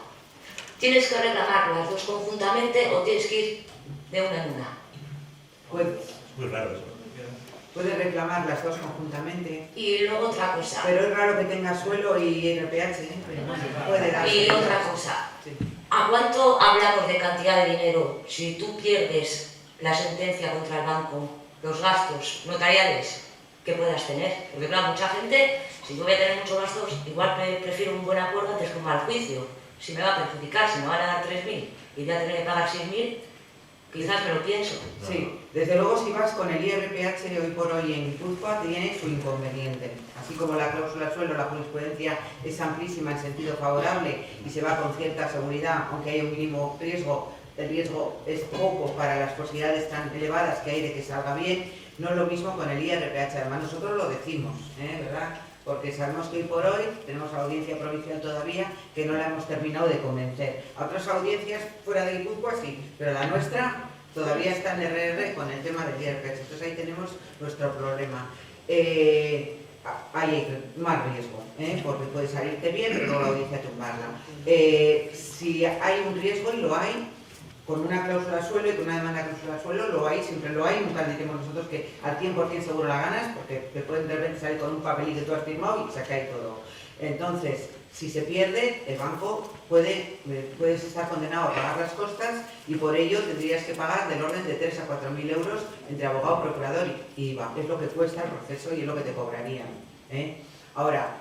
¿Tienes que reclamar las dos conjuntamente o tienes que ir de una en una? Muy raro eso. Puedes reclamar las dos conjuntamente. Y luego otra cosa. Pero es raro que tenga suelo y IRPH, ¿eh? Puede darse. Y otra cosa. ¿A cuánto hablamos de cantidad de dinero si tú pierdes la sentencia contra el banco, los gastos notariales que puedas tener? Porque claro, mucha gente, si yo voy a tener muchos gastos, igual prefiero un buen acuerdo antes que un mal juicio. Si me va a perjudicar, si me van a dar 3.000 y voy a tener que pagar 6.000, quizás me lo pienso. Sí, desde luego si vas con el IRPH hoy por hoy en Guipúzcoa tiene su inconveniente. Así como la cláusula suelo, la jurisprudencia es amplísima en sentido favorable y se va con cierta seguridad, aunque haya un mínimo riesgo, el riesgo es poco para las posibilidades tan elevadas que hay de que salga bien. No es lo mismo con el IRPH, además nosotros lo decimos, ¿verdad? Porque sabemos que hoy por hoy tenemos audiencia provincial todavía que no la hemos terminado de convencer. A otras audiencias fuera de Guipúzcoa sí, pero la nuestra todavía está en RR con el tema del IRPH. Entonces ahí tenemos nuestro problema. Hay más riesgo, porque puede salirte bien, pero luego la audiencia tumbarla. Si hay un riesgo, y lo hay, con una cláusula suelo y con una demanda de cláusula suelo, lo hay, siempre lo hay, nunca diremos nosotros que al 100% seguro la ganas, porque te pueden de repente salir con un papelito que tú has firmado y se cae todo. Entonces, si se pierde, el banco puedes estar condenado a pagar las costas y por ello tendrías que pagar del orden de 3 a 4.000 euros entre abogado, procurador y IVA. Es lo que cuesta el proceso y es lo que te cobrarían. Ahora,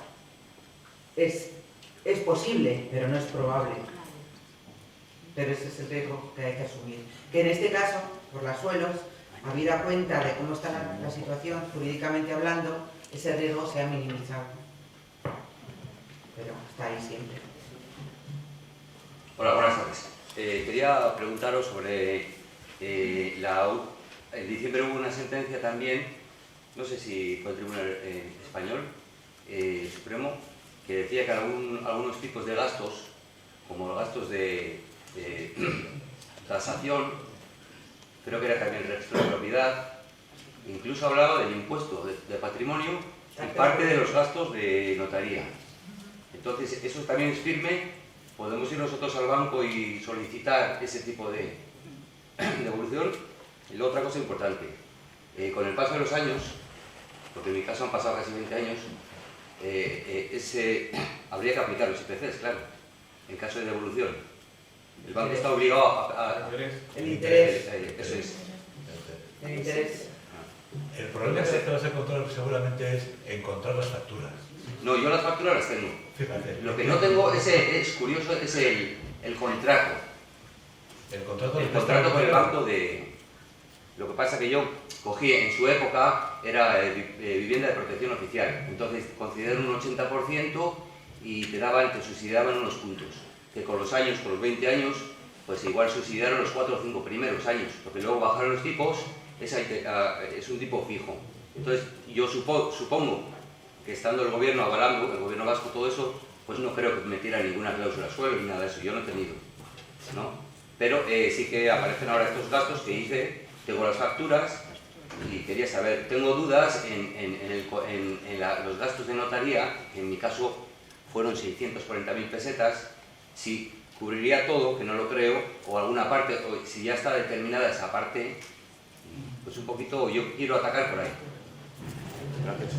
es posible, pero no es probable. Pero ese es el riesgo que hay que asumir. Que en este caso, por las suelos, habida cuenta de cómo está la situación, jurídicamente hablando, ese riesgo se ha minimizado. Pero está ahí siempre. Hola, buenas tardes. Quería preguntaros sobre en diciembre hubo una sentencia también, no sé si fue el Tribunal Español Supremo, que decía que algunos tipos de gastos, como los gastos de tasación, creo que era también el registro de propiedad, incluso hablaba del impuesto de patrimonio y parte de los gastos de notaría. Entonces, eso también es firme, podemos ir nosotros al banco y solicitar ese tipo de devolución. Y luego otra cosa importante, con el paso de los años, porque en mi caso han pasado casi 20 años, habría que aplicar los IPCs, claro, en caso de devolución. El banco está obligado a... El interés. Eso es. El interés. El problema que te vas a encontrar seguramente es encontrar las facturas. No, yo las facturas las tengo. Fíjate. Lo que no tengo es curioso, es el contrato. El contrato con el banco de... Lo que pasa que yo cogí, en su época, era vivienda de protección oficial. Entonces consideraron un 80% y te subsidiaban unos puntos. Que con los años, con los 20 años, pues igual subsidiaron los 4 o 5 primeros años, porque luego bajaron los tipos es un tipo fijo. Entonces, yo supongo que estando el gobierno avalando, el gobierno vasco, todo eso, pues no creo que metiera ninguna cláusula suelo ni nada de eso, yo no he tenido, ¿no? Pero sí que aparecen ahora estos gastos que hice, tengo las facturas y quería saber, tengo dudas en los gastos de notaría, que en mi caso fueron 640.000 pesetas, si cubriría todo, que no lo creo, o alguna parte, o si ya está determinada esa parte, pues un poquito, yo quiero atacar por ahí. Gracias.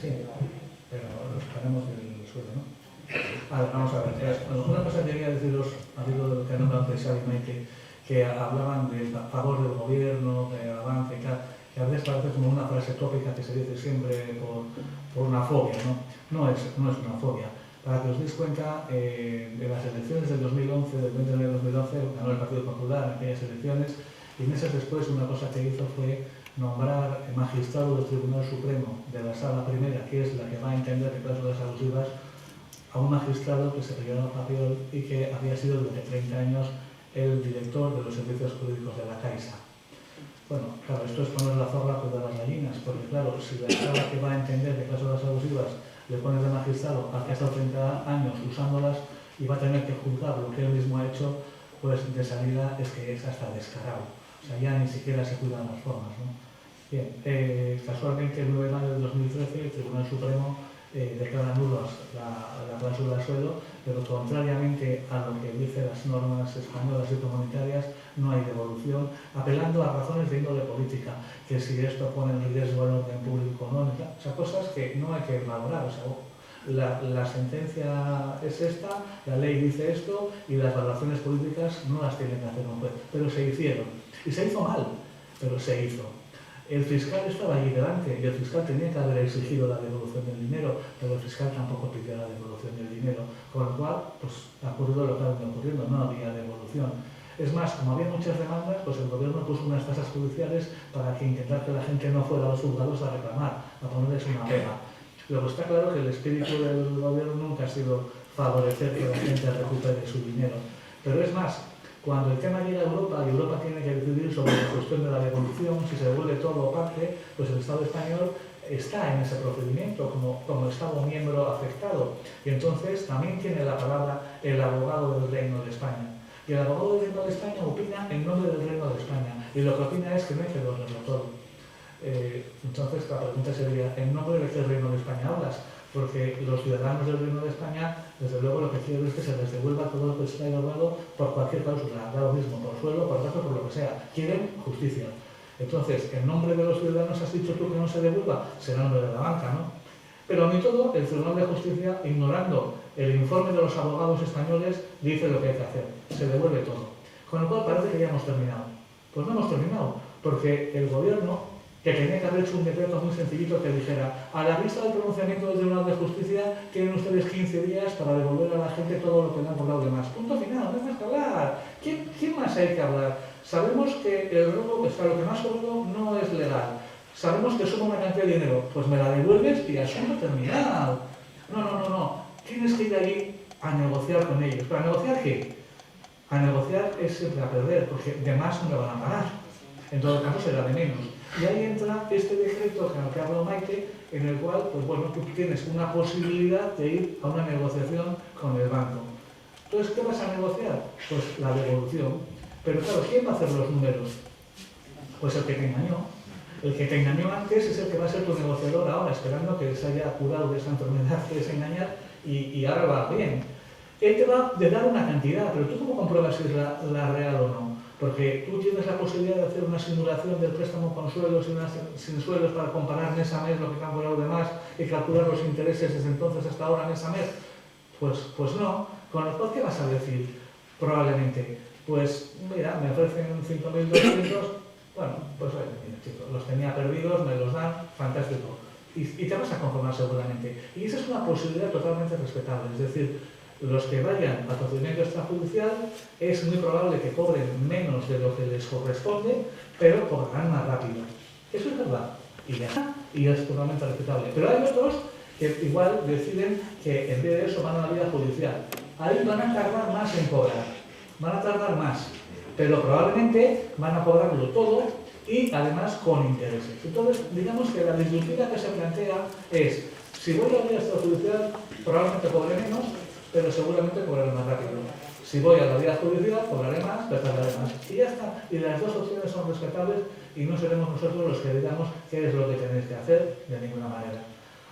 Sí, pero los paramos del suelo, ¿no? Vamos a ver. Una cosa que quería deciros, a lo de lo que han hablado antes Xavi y Maite, que hablaban del favor del gobierno, del avance y tal, que a veces parece como una frase tópica que se dice siempre por una fobia, ¿no? No es una fobia. Para que os deis cuenta, de las elecciones del 2011, del 20 de enero de 2011, ganó el Partido Popular en aquellas elecciones, y meses después una cosa que hizo fue nombrar magistrado del Tribunal Supremo de la Sala Primera, que es la que va a entender de cláusulas abusivas, a un magistrado que se apellidaba Papiol y que había sido durante 30 años el director de los servicios jurídicos de la Caixa. Bueno, claro, esto es poner la zorra a cuidar las gallinas, porque claro, si la sala que va a entender de cláusulas abusivas le pones de magistrado al que ha estado 30 años usándolas y va a tener que juzgar lo que él mismo ha hecho, pues de salida es que es hasta descarado. O sea, ya ni siquiera se cuidan las formas, ¿no? Bien, casualmente el 9 de mayo del 2013 el Tribunal Supremo declara nulas la cláusula de suelo, pero contrariamente a lo que dicen las normas españolas y comunitarias, no hay devolución, apelando a razones de índole política, que si esto pone en riesgo el orden público o no, o sea, cosas que no hay que valorar. O sea, la sentencia es esta, la ley dice esto y las valoraciones políticas no las tiene que hacer un juez, pero se hicieron. Y se hizo mal, pero se hizo. El fiscal estaba allí delante y el fiscal tenía que haber exigido la devolución del dinero, pero el fiscal tampoco pidió la devolución del dinero, con lo cual pues, ha ocurrido lo que ha venido ocurriendo, no había devolución. Es más, como había muchas demandas, pues el gobierno puso unas tasas judiciales para que intentar que la gente no fuera a los juzgados a reclamar, a ponerles una pega. Luego está claro que el espíritu del gobierno nunca ha sido favorecer que la gente recupere su dinero. Pero es más, cuando el tema llega a Europa y Europa tiene que decidir sobre la cuestión de la devolución, si se devuelve todo o parte, pues el Estado español está en ese procedimiento como Estado miembro afectado. Y entonces también tiene la palabra el abogado del Reino de España. Y el abogado del Reino de España opina en nombre del Reino de España. Y lo que opina es que no hay que devolverlo todo. Entonces la pregunta sería, ¿en nombre de qué Reino de España hablas? Porque los ciudadanos del Reino de España, desde luego, lo que quieren es que se les devuelva todo lo que se haya robado por cualquier cláusula, da lo mismo, por suelo, por gasto, por lo que sea. Quieren justicia. Entonces, en nombre de los ciudadanos has dicho tú que no se devuelva, será en nombre de la banca, ¿no? Pero a mí todo, el Tribunal de Justicia, ignorando el informe de los abogados españoles, dice lo que hay que hacer. Se devuelve todo. Con lo cual parece que ya hemos terminado. Pues no hemos terminado, porque el gobierno, que tenía que haber hecho un decreto muy sencillito que dijera, a la vista del pronunciamiento del Tribunal de Justicia, tienen ustedes 15 días para devolver a la gente todo lo que le han cobrado de más. Punto final, no hay más que hablar. ¿Quién más hay que hablar? Sabemos que el robo, pues, lo que más cobrado no es legal. Sabemos que suma una cantidad de dinero, pues me la devuelves y asunto terminado. No. Tienes que ir allí a negociar con ellos. ¿Para negociar qué? A negociar es siempre a perder, porque de más no le van a pagar. En todo caso será de menos. Y ahí entra este decreto que ha hablado Maite, en el cual, pues bueno, tú tienes una posibilidad de ir a una negociación con el banco. Entonces, ¿qué vas a negociar? Pues la devolución. Pero claro, ¿quién va a hacer los números? Pues el que te engañó. El que te engañó antes es el que va a ser tu negociador ahora, esperando que se haya curado de esa enfermedad que es engañar y ahora va bien. Él te va a dar una cantidad, pero ¿tú cómo compruebas si es la real o no? Porque tú tienes la posibilidad de hacer una simulación del préstamo con suelos y sin suelos para comparar mes a mes lo que te han cobrado de más y calcular los intereses desde entonces hasta ahora mes a mes. Pues no. Con lo cual, ¿qué vas a decir? Probablemente, pues mira, me ofrecen 5.200, bueno, pues mira, chicos, los tenía perdidos, me los dan, fantástico. Y te vas a conformar seguramente. Y esa es una posibilidad totalmente respetable, es decir, los que vayan al procedimiento extrajudicial es muy probable que cobren menos de lo que les corresponde, pero cobrarán más rápido. Eso es verdad. Y es totalmente respetable. Pero hay otros que igual deciden que en vez de eso van a la vía judicial. Ahí van a tardar más en cobrar, van a tardar más, pero probablemente van a cobrarlo todo y además con intereses. Entonces, digamos que la disyuntiva que se plantea es, si voy a la vía extrajudicial, probablemente cobraré menos, pero seguramente cobraré más rápido. Si voy a la vía judicial, cobraré más, pero tardaré más. Y ya está. Y las dos opciones son respetables y no seremos nosotros los que digamos qué es lo que tenéis que hacer de ninguna manera.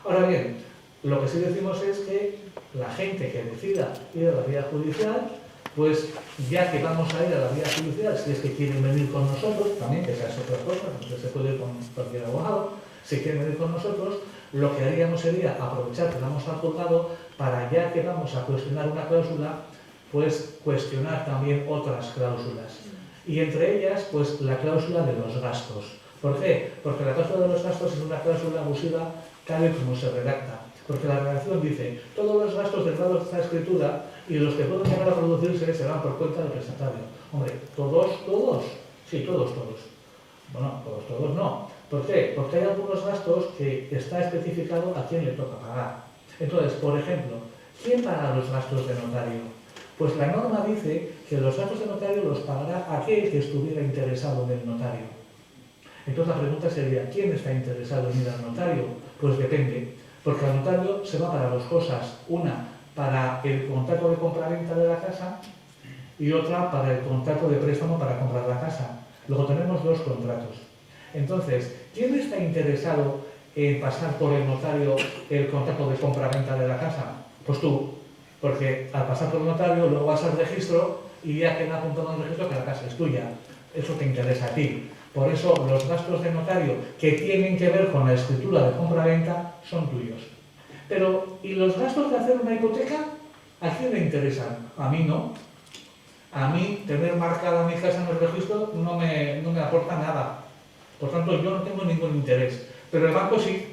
Ahora bien, lo que sí decimos es que la gente que decida ir a la vía judicial, pues ya que vamos a ir a la vía judicial, si es que quieren venir con nosotros, también que esa es otra cosa, porque se puede ir con cualquier abogado, si quieren venir con nosotros, lo que haríamos sería aprovechar que vamos al juzgado para, ya que vamos a cuestionar una cláusula, pues cuestionar también otras cláusulas. Y entre ellas, pues la cláusula de los gastos. ¿Por qué? Porque la cláusula de los gastos es una cláusula abusiva tal y como se redacta. Porque la redacción dice, todos los gastos derivados de esta escritura y los que pueden llegar a producirse serán por cuenta del prestatario. Hombre, ¿todos? Sí, todos. Bueno, todos no. ¿Por qué? Porque hay algunos gastos que está especificado a quién le toca pagar. Entonces, por ejemplo, ¿quién paga los gastos de notario? Pues la norma dice que los gastos de notario los pagará aquel que estuviera interesado en el notario. Entonces la pregunta sería, ¿quién está interesado en ir al notario? Pues depende, porque al notario se va para dos cosas. Una, para el contrato de compraventa de la casa y otra para el contrato de préstamo para comprar la casa. Luego tenemos dos contratos. Entonces, ¿quién está interesado en pasar por el notario el contrato de compraventa de la casa? Pues tú. Porque al pasar por el notario, luego vas al registro y ya queda apuntado en el registro que la casa es tuya. Eso te interesa a ti. Por eso los gastos de notario que tienen que ver con la escritura de compra-venta son tuyos. Pero, ¿y los gastos de hacer una hipoteca? ¿A quién le interesan? A mí no. A mí tener marcada mi casa en el registro no me aporta nada. Por tanto, yo no tengo ningún interés. Pero el banco sí.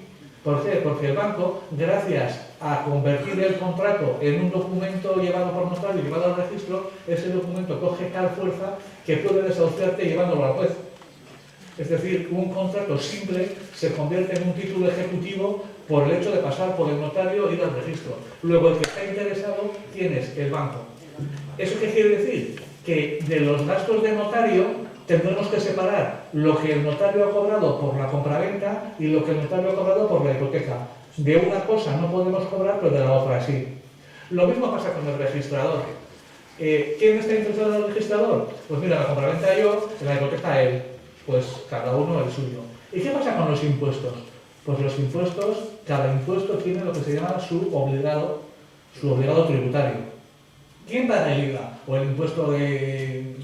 ¿Por qué? Porque el banco, gracias a convertir el contrato en un documento llevado por notario y llevado al registro, ese documento coge tal fuerza que puede desahuciarte llevándolo al juez. Es decir, un contrato simple se convierte en un título ejecutivo por el hecho de pasar por el notario e ir al registro. Luego, el que está interesado, tienes el banco. ¿Eso qué quiere decir? Que de los gastos de notario tendremos que separar lo que el notario ha cobrado por la compraventa y lo que el notario ha cobrado por la hipoteca. De una cosa no podemos cobrar, pero de la otra sí. Lo mismo pasa con el registrador. ¿Quién está interesado en el registrador? Pues mira, la compraventa yo, la hipoteca él. Pues cada uno el suyo. ¿Y qué pasa con los impuestos? Pues los impuestos, cada impuesto tiene lo que se llama su obligado tributario. ¿Quién paga el IVA? O el impuesto de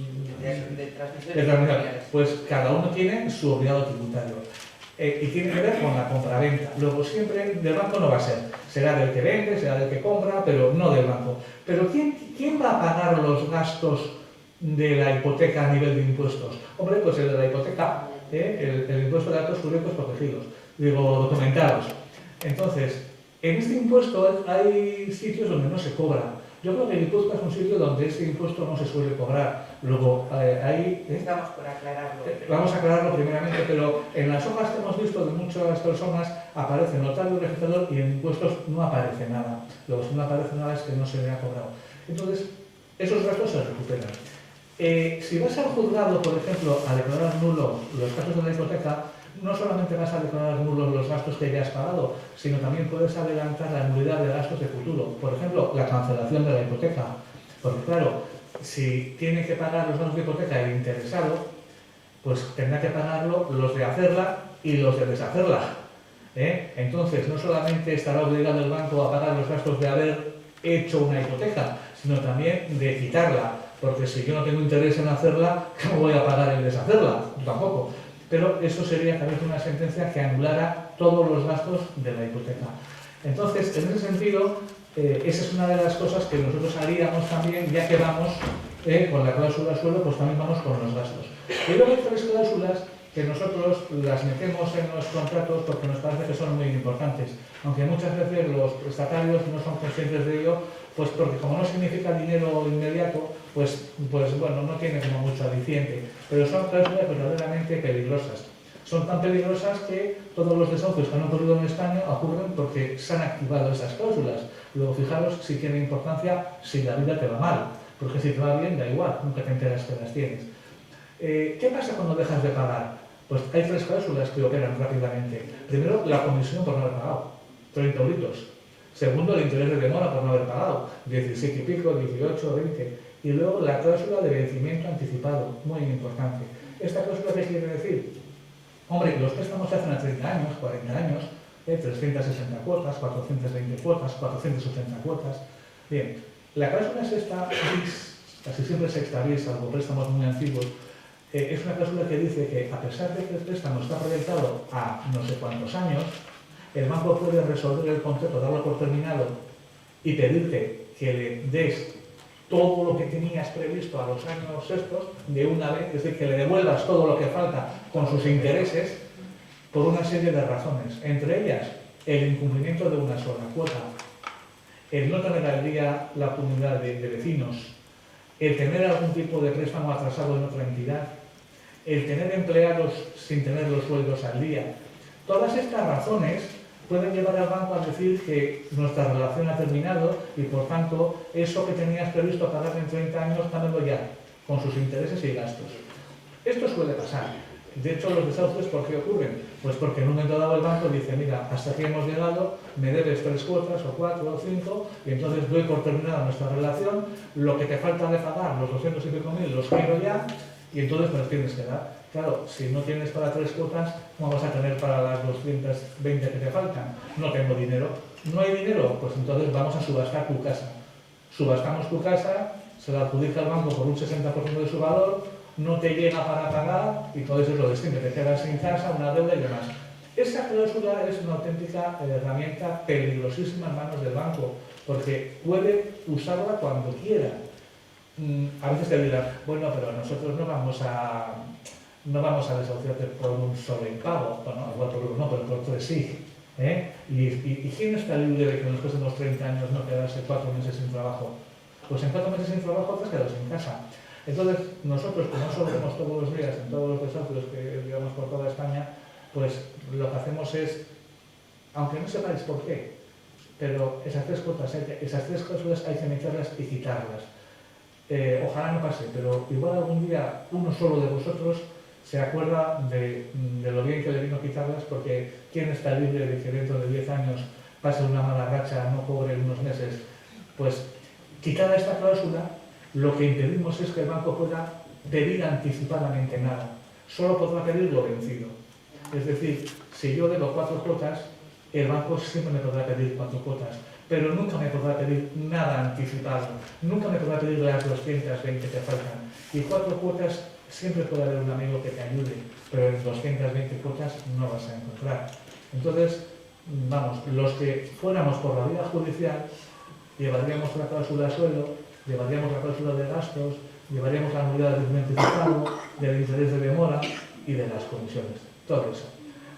transmisión. Pues cada uno tiene su obligado tributario. Y tiene que ver con la compraventa. Luego siempre del banco no va a ser. Será del que vende, será del que compra, pero no del banco. Pero ¿quién va a pagar los gastos de la hipoteca a nivel de impuestos? Hombre, pues el de la hipoteca, el impuesto de datos jurídicos protegidos, documentados. Entonces, en este impuesto hay sitios donde no se cobra. Yo creo que Guipúzcoa es un sitio donde este impuesto no se suele cobrar. Luego, ahí... Estamos por aclararlo. Vamos a aclararlo primeramente, pero en las hojas que hemos visto de muchas personas aparece notario y registrador y en impuestos no aparece nada. Luego, si no aparece nada es que no se le ha cobrado. Entonces, esos gastos se recuperan. Si vas al juzgado, por ejemplo, a declarar nulos los gastos de la hipoteca, no solamente vas a declarar nulos los gastos que ya has pagado, sino también puedes adelantar la nulidad de gastos de futuro. Por ejemplo, la cancelación de la hipoteca. Porque claro, si tiene que pagar los gastos de hipoteca el interesado, pues tendrá que pagarlo los de hacerla y los de deshacerla. Entonces, no solamente estará obligado el banco a pagar los gastos de haber hecho una hipoteca, sino también de quitarla. Porque si yo no tengo interés en hacerla, ¿cómo voy a pagar el deshacerla? Tampoco. Pero eso sería tal vez una sentencia que anulara todos los gastos de la hipoteca. Entonces, en ese sentido, esa es una de las cosas que nosotros haríamos también, ya que vamos con la cláusula suelo, pues también vamos con los gastos. Y luego hay tres cláusulas que nosotros las metemos en los contratos porque nos parece que son muy importantes. Aunque muchas veces los prestatarios no son conscientes de ello, pues porque como no significa dinero inmediato, pues bueno, no tiene como mucho aliciente. Pero son cláusulas verdaderamente peligrosas. Son tan peligrosas que todos los desahucios que han ocurrido en España ocurren porque se han activado esas cláusulas. Luego, fijaros si tiene importancia si la vida te va mal, porque si te va bien, da igual, nunca te enteras que las tienes. ¿Qué pasa cuando dejas de pagar? Pues hay 3 cláusulas que operan rápidamente. Primero, la comisión por no haber pagado, 30 euritos. Segundo, el interés de demora por no haber pagado, 17 y pico, 18, 20. Y luego la cláusula de vencimiento anticipado, muy importante. ¿Esta cláusula qué quiere decir? Hombre, los préstamos se hacen a 30 años, 40 años, 360 cuotas, 420 cuotas, 480 cuotas. Bien, la cláusula es esta bis, casi siempre es extra bis, salvo préstamos muy antiguos. Es una cláusula que dice que a pesar de que el préstamo está proyectado a no sé cuántos años, el banco puede resolver el contrato, darlo por terminado y pedirte que le des todo lo que tenías previsto a los años estos de una vez, es decir, que le devuelvas todo lo que falta con sus intereses por una serie de razones, entre ellas el incumplimiento de una sola cuota, el no tener al día la comunidad de vecinos, el tener algún tipo de préstamo atrasado en otra entidad, el tener empleados sin tener los sueldos al día. Todas estas razones pueden llevar al banco a decir que nuestra relación ha terminado y, por tanto, eso que tenías previsto pagar en 30 años, dámelo ya, con sus intereses y gastos. Esto suele pasar. De hecho, los desahucios, ¿por qué ocurren? Pues porque en un momento dado el banco dice, mira, hasta aquí hemos llegado, me debes 3 cuotas, o 4, o 5, y entonces doy por terminada nuestra relación, lo que te falta de pagar, los 200 y pico mil, los quiero ya, y entonces me los tienes que dar. Claro, si no tienes para 3 cuotas, ¿cómo vas a tener para las 220 que te faltan? No tengo dinero. ¿No hay dinero? Pues entonces vamos a subastar tu casa. Subastamos tu casa, se la adjudica al banco por un 60% de su valor, no te llega para pagar y todo eso es lo de siempre, te quedas sin casa, una deuda y demás. Esa cláusula es una auténtica herramienta peligrosísima en manos del banco, porque puede usarla cuando quiera. A veces te dirán, bueno, pero nosotros no vamos a desahuciarte por un solo impago, bueno, igual no, pero por 3 sí. ¿Y quién está libre de que en los próximos 30 años no quedarse 4 meses sin trabajo? Pues en 4 meses sin trabajo te has quedado sin casa. Entonces, nosotros, como eso lo vemos todos los días en todos los desahucios que llevamos por toda España, pues lo que hacemos es, aunque no sepáis por qué, pero esas 3 cuotas, esas 3 cláusulas hay que meterlas y quitarlas. Ojalá no pase, pero igual algún día uno solo de vosotros se acuerda de lo bien que le vino quitarlas, porque ¿quién está libre de que dentro de 10 años pase una mala racha, no cobre unos meses? Pues quitada esta cláusula, lo que impedimos es que el banco pueda pedir anticipadamente nada. Solo podrá pedir lo vencido. Es decir, si yo debo 4 cuotas, el banco siempre me podrá pedir 4 cuotas, pero nunca me podrá pedir nada anticipado. Nunca me podrá pedir las 220 que faltan. Y 4 cuotas siempre puede haber un amigo que te ayude, pero en 220 cuotas no vas a encontrar. Entonces, vamos, los que fuéramos por la vía judicial, llevaríamos la cláusula de suelo, llevaríamos la cláusula de gastos, llevaríamos la nulidad del anticipado, del interés de demora y de las comisiones. Todo eso.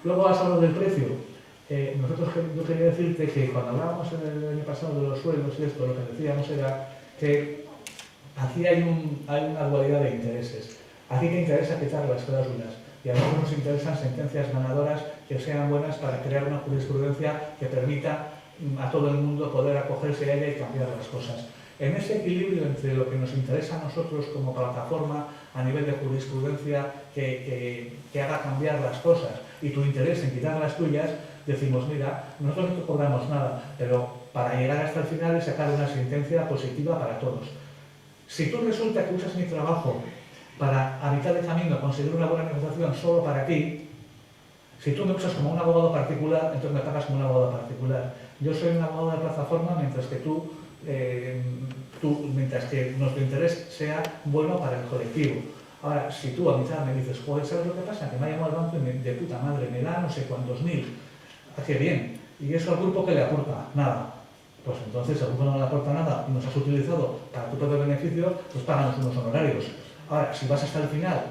Luego has hablado del precio. Yo quería decirte que cuando hablábamos el año pasado de los sueldos y esto, lo que decíamos era que aquí hay una dualidad de intereses. Aquí te interesa quitar las cláusulas y a nosotros nos interesan sentencias ganadoras que sean buenas para crear una jurisprudencia que permita a todo el mundo poder acogerse a ella y cambiar las cosas. En ese equilibrio entre lo que nos interesa a nosotros como plataforma a nivel de jurisprudencia que haga cambiar las cosas y tu interés en quitar las tuyas, decimos, mira, nosotros no te cobramos nada, pero para llegar hasta el final y sacar una sentencia positiva para todos. Si tú resulta que usas mi trabajo para a mitad de camino conseguir una buena negociación solo para ti, si tú me usas como un abogado particular, entonces me pagas como un abogado particular. Yo soy un abogado de plataforma mientras que mientras que nuestro interés sea bueno para el colectivo. Ahora, si tú a mitad me dices, joder, ¿sabes lo que pasa? Que me ha llamado el banco y de puta madre me da no sé cuántos mil. ¿A qué bien? ¿Y eso al grupo qué le aporta? Nada. Pues entonces, si el grupo no le aporta nada y nos has utilizado para tu propio beneficio, pues páganos unos honorarios. Ahora, si vas hasta el final,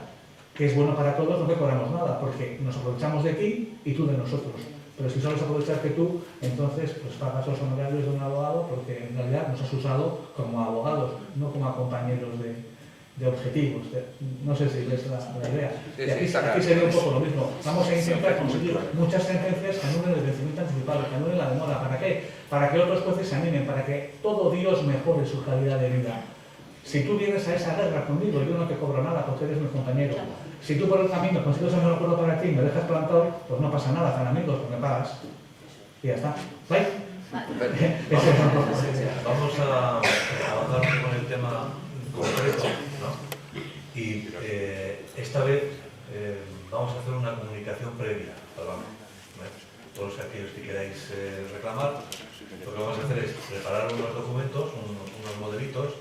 que es bueno para todos, no te cobramos nada, porque nos aprovechamos de ti y tú de nosotros. Pero si solo es aprovecharte tú, entonces pues pagas los honorarios de un abogado, porque en realidad nos has usado como abogados, no como compañeros de objetivos. No sé si ves la idea. Y aquí, está aquí claro. sería un poco lo mismo. Vamos a intentar conseguir muchas sentencias que anulen el vencimiento anticipado, que anulen la demora. ¿Para qué? Para que otros jueces se animen, para que todo Dios mejore su calidad de vida. Si tú vienes a esa guerra conmigo, yo no te cobro nada porque eres mi compañero. Si tú por el camino consigues un buen acuerdo para ti y me dejas plantado, pues no pasa nada, tan amigos, pues me pagas. Y ya está. ¿Vale? Vamos a avanzar con el tema concreto, ¿no? Y esta vez vamos a hacer una comunicación previa al banco. Todos aquellos que queráis reclamar, lo que vamos a hacer es preparar unos documentos, unos modelitos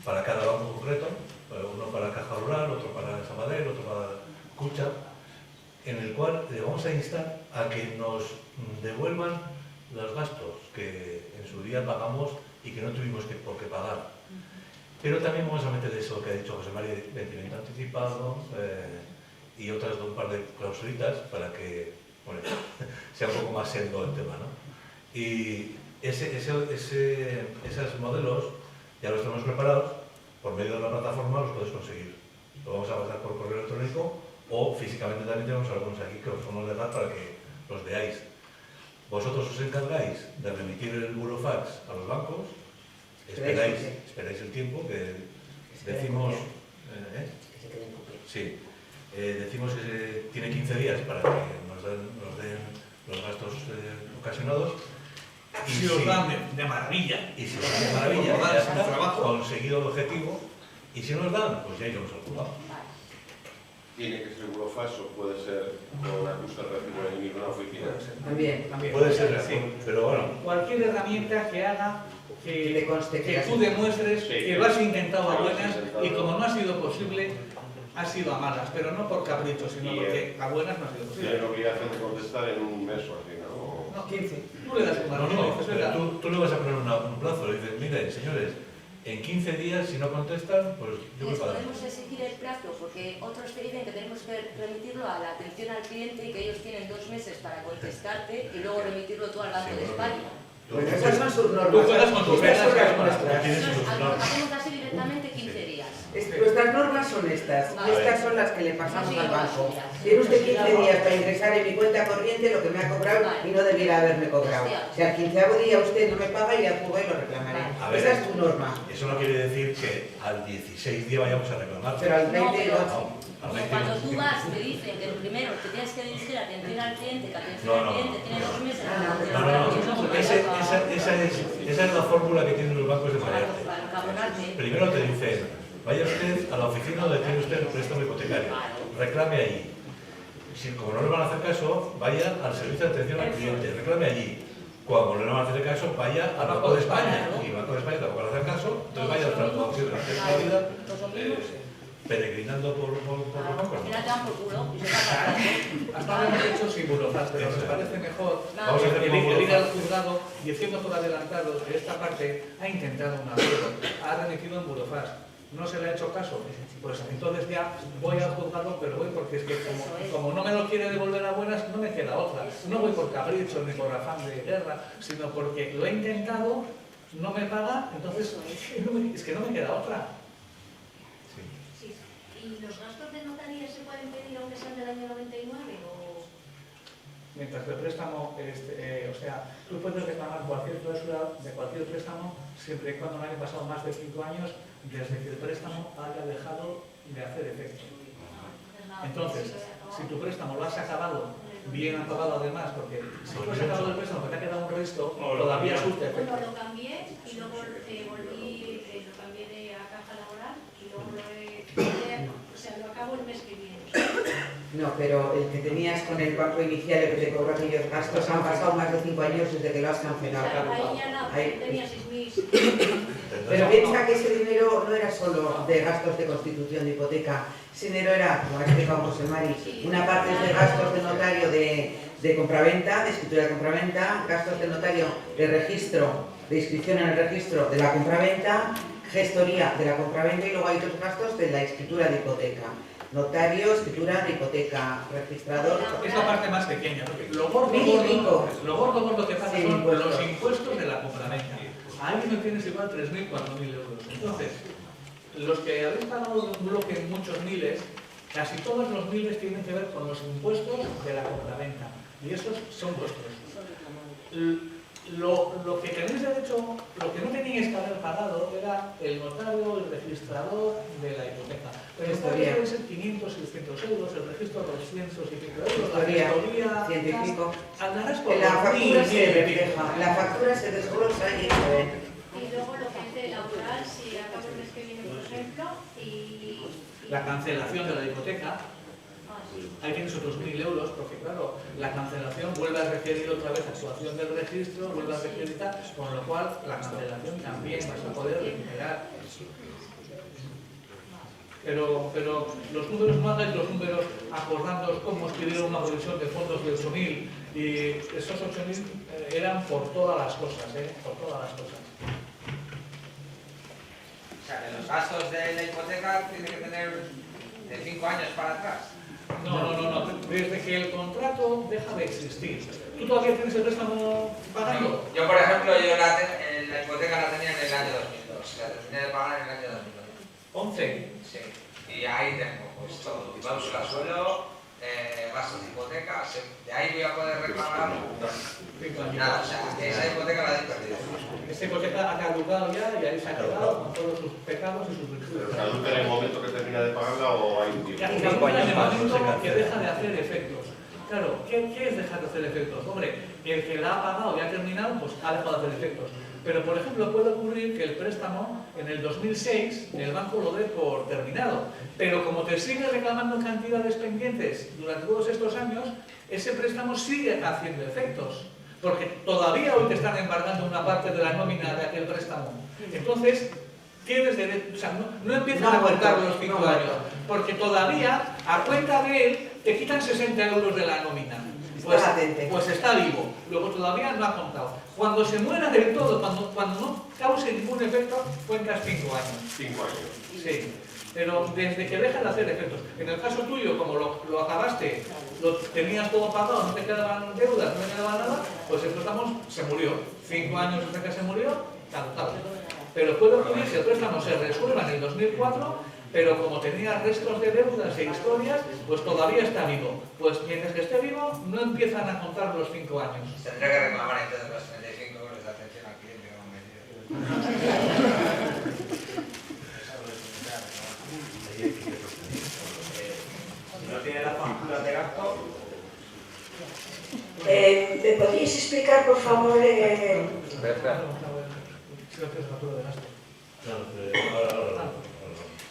para cada banco concreto, uno para Caja Rural, otro para Sabadell, otro para Kutxa, en el cual le vamos a instar a que nos devuelvan los gastos que en su día pagamos y que no tuvimos por qué pagar. Pero también vamos a meter eso que ha dicho José María, vencimiento anticipado y otras un par de clausulitas para que bueno, sea un poco más serio el tema, ¿no? Y esos modelos ya los tenemos preparados, por medio de la plataforma los puedes conseguir. Lo vamos a pasar por correo electrónico o físicamente también tenemos algunos aquí que os vamos a dejar para que los veáis. Vosotros os encargáis de remitir el burofax a los bancos, esperáis el tiempo que decimos... Sí, decimos que tiene 15 días para que nos den los gastos ocasionados. Y si os dan de maravilla. Y si os dan de maravilla, ya está, conseguido el objetivo. Y si no os dan, pues ya iremos al juzgado. Tiene que ser burofax o puede ser con acusa de recibo en una oficina. También. Puede ser así, pero bueno. Cualquier herramienta que haga que conste tú demuestres que lo has intentado a buenas y como no ha sido posible, ha sido a malas, pero no por capricho, sino porque a buenas no ha sido posible. Tiene obligación de contestar en un mes o así, ¿no? No, 15. Tú le das un margen, dices, venga. Tú le vas a poner un plazo, le dices, miren, señores, en 15 días, si no contestan, pues yo Les voy para podemos exigir el plazo, porque otros te dicen que tenemos que remitirlo a la atención al cliente y que ellos tienen 2 meses para contestarte y luego remitirlo tú al Banco de España. Bueno, esas son sus normas. Tú juegas con tus Estas son las reglas, nuestras. Hacemos así directamente 15 días. Nuestras normas son estas, y Vale. estas son las que le pasamos Sí, al sí, banco. sí. Tiene usted 15 días para ingresar en mi cuenta corriente lo que me ha cobrado y no debiera haberme cobrado. Si al 15º día usted no me paga, ya jugué y lo reclamaré. A ver, Esa es tu norma. Eso no quiere decir que al 16 día vayamos a reclamar. Pero al 20 pero no. cuando tú vas te dicen que primero te tienes que dirigir a atención al cliente, que atención al cliente tiene 2 meses para contestarte. Esa es la fórmula que tienen los bancos de manejarte. Para encabronarte. Primero te dicen, vaya usted a la oficina donde tiene usted el préstamo hipotecario, reclame allí. Si como no le van a hacer caso, vaya al servicio de atención al cliente, reclame allí. Cuando no le van a hacer caso, vaya al Banco de España. Y el Banco de España tampoco le va a hacer caso, entonces vaya al traducción de la vida, peregrinando por los bancos. Al final te dan por culo y se pasa. Hasta ahora hemos hecho sin burofax, pero nos parece mejor Vamos a hacer el como ir al burofax. juzgado diciendo por adelantado que esta parte ha intentado un acuerdo, ha remitido en burofax, no se le ha hecho caso, pues entonces ya voy al juzgado, pero voy porque es que como no me lo quiere devolver a buenas, no me queda otra. No voy por capricho ni por afán de guerra, sino porque lo he intentado, no me paga, entonces es que no me queda otra. Sí. ¿Y los gastos de notaría se pueden pedir aunque sean del año 99 o...? Mientras que el préstamo, o sea, tú puedes reclamar cualquier cláusula de cualquier préstamo siempre y cuando no haya pasado más de 5 años desde que el préstamo haya dejado de hacer efecto. Entonces, si tu préstamo lo has acabado, bien acabado además, porque si tú has acabado el préstamo porque te ha quedado un resto, todavía surte efecto. Bueno, lo cambié y luego lo cambié a caja laboral y luego o sea, lo acabo el mes que viene. No, pero el que tenías con el banco inicial, el que te cobró aquellos gastos, han pasado más de 5 años desde que lo has cancelado. Ahí ya no, Ahí. tenía 6.000. Pero piensa que ese dinero no era solo de gastos de constitución de hipoteca, ese dinero era, como ha explicado José Mari, una parte es de gastos de notario de compraventa, de escritura de compraventa, gastos de notario de registro, de inscripción en el registro de la compraventa, gestoría de la compraventa y luego hay otros gastos de la escritura de hipoteca. Notario, escritura de hipoteca, registrador... Es la parte más pequeña, porque lo gordo que pasa Sí, son impuestos. los impuestos de la compraventa. Ahí no tienes igual 3.000, 4.000 euros. Entonces, los que habéis pagado de un bloque muchos miles, casi todos los miles tienen que ver con los impuestos de la compraventa. Y esos son vuestros. Lo que tenéis derecho, lo que no teníais que haber pagado era el notario, el registrador de la hipoteca. Pero el notario debe ser 500, 600 euros, el registro 200 y pico euros, la gestoría, ciento y pico. Andarás por La factura se refleja. La factura se desglosa y se ve. Y luego lo que hace laboral, si acaba el mes que viene, por ejemplo, y... La cancelación de la hipoteca, ahí tienes otros 1.000 euros, porque claro, la cancelación vuelve a requerir otra vez actuación del registro, vuelve a requerir tal, con lo cual la cancelación también vas a poder recuperar. Pero los números no hagáis los números acordándoos cómo escribieron una provisión de fondos de 8.000 y esos 8.000 eran por todas las cosas, por todas las cosas. O sea, que los gastos de la hipoteca tienen que tener de 5 años para atrás. No. Desde que el contrato deja de existir. ¿Tú todavía tienes el préstamo pagando? Yo, por ejemplo, la hipoteca la tenía en el año 2002. La terminé de pagar en el año 2002. ¿11? Sí. Y ahí tengo pues todo. Cláusula suelo, gastos de hipoteca. De ahí voy a poder reclamar nada. O sea, esa hipoteca la he perdido. Esta hipoteca ha caducado ya y ahí se ha quedado con todos sus pecados y sus virtudes. ¿Pero caduca en el momento que termina de pagarla o hay un tiempo? Ya caduca en el momento que deja de hacer efectos. Claro, ¿qué es dejar de hacer efectos? Hombre, el que la ha pagado y ha terminado, pues ha dejado de hacer efectos. Pero, por ejemplo, puede ocurrir que el préstamo en el 2006 el banco lo dé por terminado. Pero como te sigue reclamando cantidades pendientes durante todos estos años, ese préstamo sigue haciendo efectos. Porque todavía hoy te están embargando una parte de la nómina de aquel préstamo. Entonces, tienes derecho, o sea, no empiezan a contar los 5 años, porque todavía, a cuenta de él, te quitan 60 euros de la nómina. Pues está vivo, luego todavía no ha contado. Cuando se muera del todo, cuando no cause ningún efecto, cuentas 5 años. 5 años. Sí, pero desde que dejan de hacer efectos. En el caso tuyo, como lo acabaste, lo tenías todo pagado, no te quedaban deudas, no te quedaba nada, pues el préstamo se murió. 5 años desde que se murió, caducado. Pero puede ocurrir que el préstamo se resuelva en el 2004, pero como tenía restos de deudas e historias, pues todavía está vivo. Pues mientras que esté vivo, no empiezan a contar los 5 años. Tendré que reclamar entonces los 35 euros de atención al cliente que me han Si no tiene las facturas de gasto... ¿Me podríais explicar, por favor?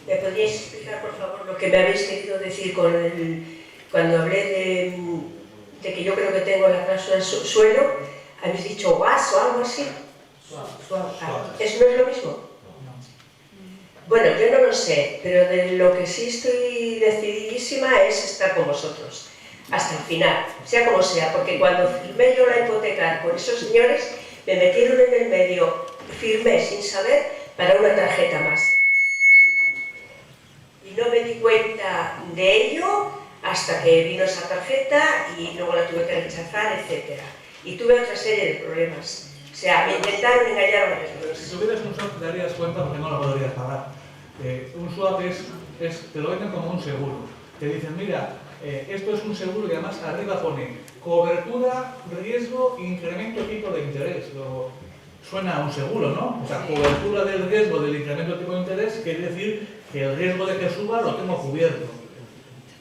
¿Me podríais explicar, por favor, lo que me habéis querido decir cuando hablé de que yo creo que tengo la cláusula suelo? ¿Habéis dicho gas o algo así? ¿Eso no es lo mismo? Bueno, yo no lo sé, pero de lo que sí estoy decididísima es estar con vosotros. Hasta el final, sea como sea, porque cuando firmé yo la hipoteca con esos señores, me metieron en el medio, firmé sin saber, para una tarjeta más. Y no me di cuenta de ello hasta que vino esa tarjeta y luego la tuve que rechazar, etc. Y tuve otra serie de problemas. O sea, me intentaron engañar varias veces. Si tuvieras un swap te darías cuenta porque no lo podrías pagar. Un swap te lo venden como un seguro. Te dicen, mira, esto es un seguro y además arriba pone cobertura, riesgo, incremento tipo de interés. Suena a un seguro, ¿no? O sea, cobertura del riesgo del incremento tipo de interés quiere decir que el riesgo de que suba lo tengo cubierto.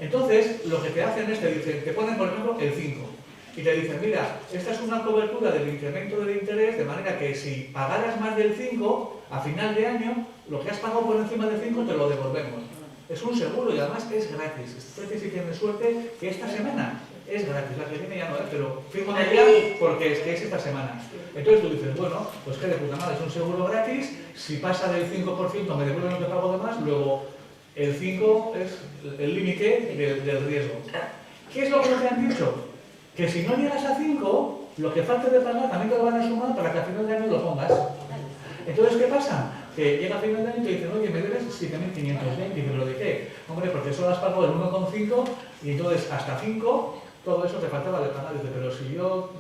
Entonces, lo que te hacen es, te ponen, por ejemplo, el 5. Y te dicen, mira, esta es una cobertura del incremento del interés, de manera que si pagaras más del 5, a final de año, lo que has pagado por encima del 5 te lo devolvemos. Es un seguro y además es gratis. Suerte si tienes suerte que esta semana es gratis, la que viene ya no es, pero firmo de ya porque es que es esta semana. Entonces tú dices, bueno, pues que de puta madre, es un seguro gratis, si pasa del 5% me devuelven lo que pago de más, luego el 5 es el límite del riesgo. ¿Qué es lo que te han dicho? Que si no llegas a 5, lo que falte de pagar también te lo van a sumar para que a final de año lo pongas. Entonces, ¿qué pasa? Que llega a final de año y te dicen, oye, me debes 7.520. Y ¿pero de qué? Hombre, porque eso lo has pagado el 1,5 y entonces hasta 5, todo eso te faltaba de pagar. Dice, pero si yo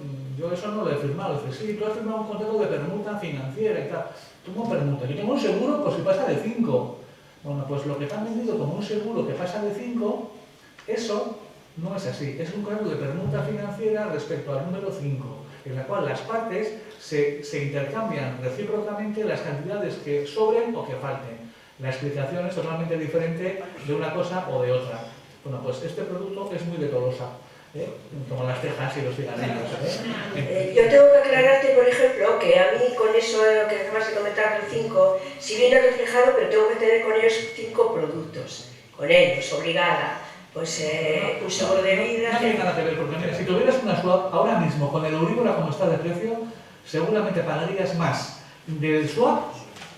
eso no lo he firmado. Dice, sí, tú has firmado un contrato de permuta financiera y tal. Tú no permutas. Yo tengo un seguro por si pasa de 5. Bueno, pues lo que te han vendido como un seguro que pasa de 5, eso no es así. Es un caso de permuta financiera respecto al número 5, en la cual las partes se intercambian recíprocamente las cantidades que sobren o que falten. La explicación es totalmente diferente de una cosa o de otra. Bueno, pues este producto es muy de Tolosa, como las tejas y los cigarrillos. Yo tengo que aclararte, por ejemplo, que a mí con eso que acabas de comentar del 5, si viene reflejado, pero tengo que tener con ellos 5 productos. Con ellos, obligada. Pues un seguro de vida... No tiene nada que ver, porque mira, si tuvieras una swap ahora mismo con el Euribor como está de precio, seguramente pagarías más del swap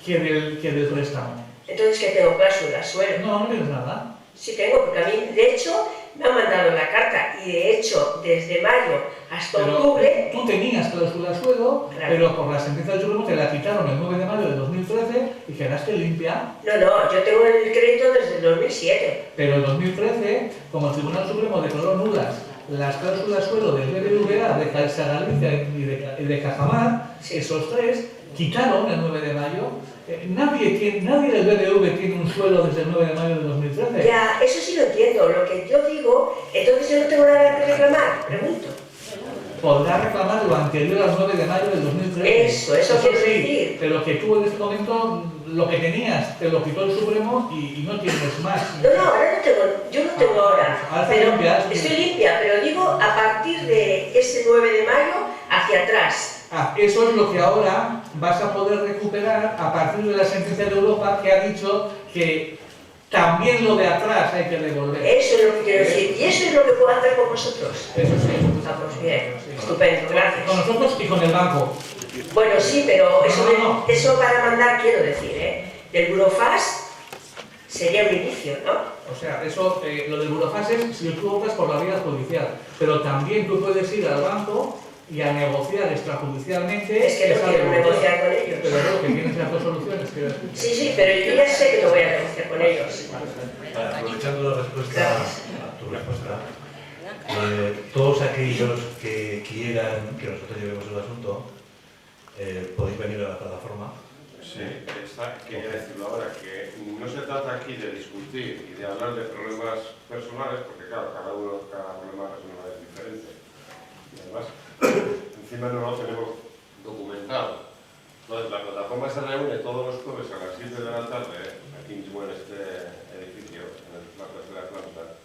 que del préstamo. Entonces, ¿qué tengo? ¿Cláusula suelo? No, no tienes nada. Sí tengo, porque a mí, de hecho, me han mandado la carta y de hecho, desde mayo hasta octubre... Tú tenías cláusula suelo, claro, pero por la sentencia del Supremo te la quitaron el 9 de mayo de 2013 y quedaste limpia. No, yo tengo el crédito desde el 2007. Pero en 2013, como el Tribunal Supremo declaró nulas las cláusulas suelo del BBVA, de Caixa Galicia y de Cajamar, sí, esos tres quitaron el 9 de mayo. Nadie del BBV tiene un suelo desde el 9 de mayo de 2013. Ya, eso sí lo entiendo. Lo que yo digo, entonces yo no tengo nada que reclamar, pregunto. Podrá reclamar lo anterior al 9 de mayo del 2013. Eso quiero sí, decir. Pero que tú en este momento lo que tenías te lo quitó el Supremo y no tienes más. No, ahora no tengo, yo no tengo ahora. Pero limpia, estoy limpia, pero digo a partir de ese 9 de mayo hacia atrás. Eso es lo que ahora vas a poder recuperar a partir de la sentencia de Europa que ha dicho que también lo de atrás hay que devolver. Eso es lo que quiero decir. Y eso es lo que puedo hacer con vosotros. Eso sí. Pues bien, estupendo, gracias. Con nosotros y con el banco. Bueno, sí, pero eso para mandar, quiero decir, del Burofax sería un inicio, ¿no? O sea, eso, lo del Burofax es si tú optas por la vía judicial, pero también tú puedes ir al banco y a negociar extrajudicialmente. Es que no quiero negociar con ellos. Pero creo que tienes las dos soluciones. Sí, pero yo ya sé que no voy a negociar con ellos. Aprovechando la respuesta a tu respuesta, todos aquellos que quieran que nosotros llevemos el asunto, podéis venir a la plataforma. Sí, quería decirlo ahora, que no se trata aquí de discutir y de hablar de problemas personales, porque claro, cada problema personal es diferente. Y además, encima no lo tenemos documentado. Entonces, la plataforma se reúne todos los jueves a las 7 de la tarde, aquí mismo en este edificio, en el Plaza de la Planta.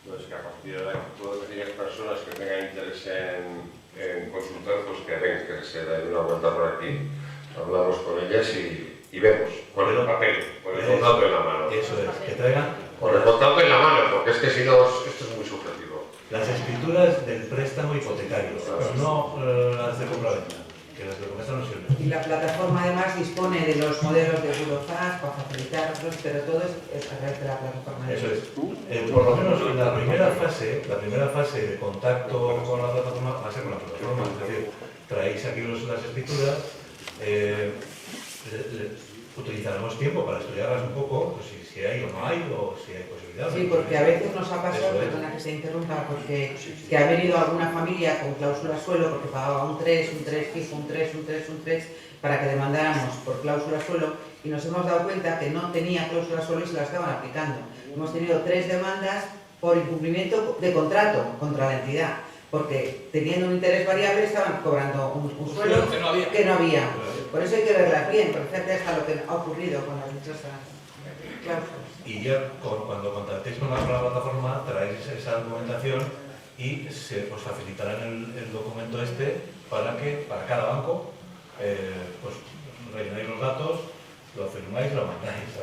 Entonces, que a partir de ahí, todas aquellas personas que tengan interés en consultar, pues que se den una vuelta por aquí. Hablamos con ellas y vemos, con el papel, con el contrato en la mano. Eso es, que traigan... Con el contrato en la mano, porque es que si no, esto es muy subjetivo. Las escrituras del préstamo hipotecario, no las de compraventa, que las de compraventa no sirven. Y la plataforma además dispone de los modelos de Burofax para facilitarlos, pero todo es a través de la plataforma. Eso es. Por lo menos la primera fase de contacto con la plataforma va a ser con la plataforma, es decir, traéis aquí las escrituras, utilizaremos tiempo para estudiarlas un poco, pues si hay o no hay, o si hay posibilidad. Sí, porque a veces nos ha pasado, perdona que se interrumpa, porque que ha venido alguna familia con cláusula suelo, porque pagaba un 3 fijo, un 3, para que demandáramos por cláusula suelo, y nos hemos dado cuenta que no tenía cláusula suelo y se la estaban aplicando. Hemos tenido 3 demandas por incumplimiento de contrato contra la entidad, porque teniendo un interés variable estaban cobrando un suelo que no había. Por eso hay que verlas bien, por fíjate hasta lo que ha ocurrido con las dichosas cláusulas. Y ya cuando contactéis con la plataforma traéis esa documentación y se os facilitarán el documento para que para cada banco pues rellenáis los datos, lo firmáis y lo mandáis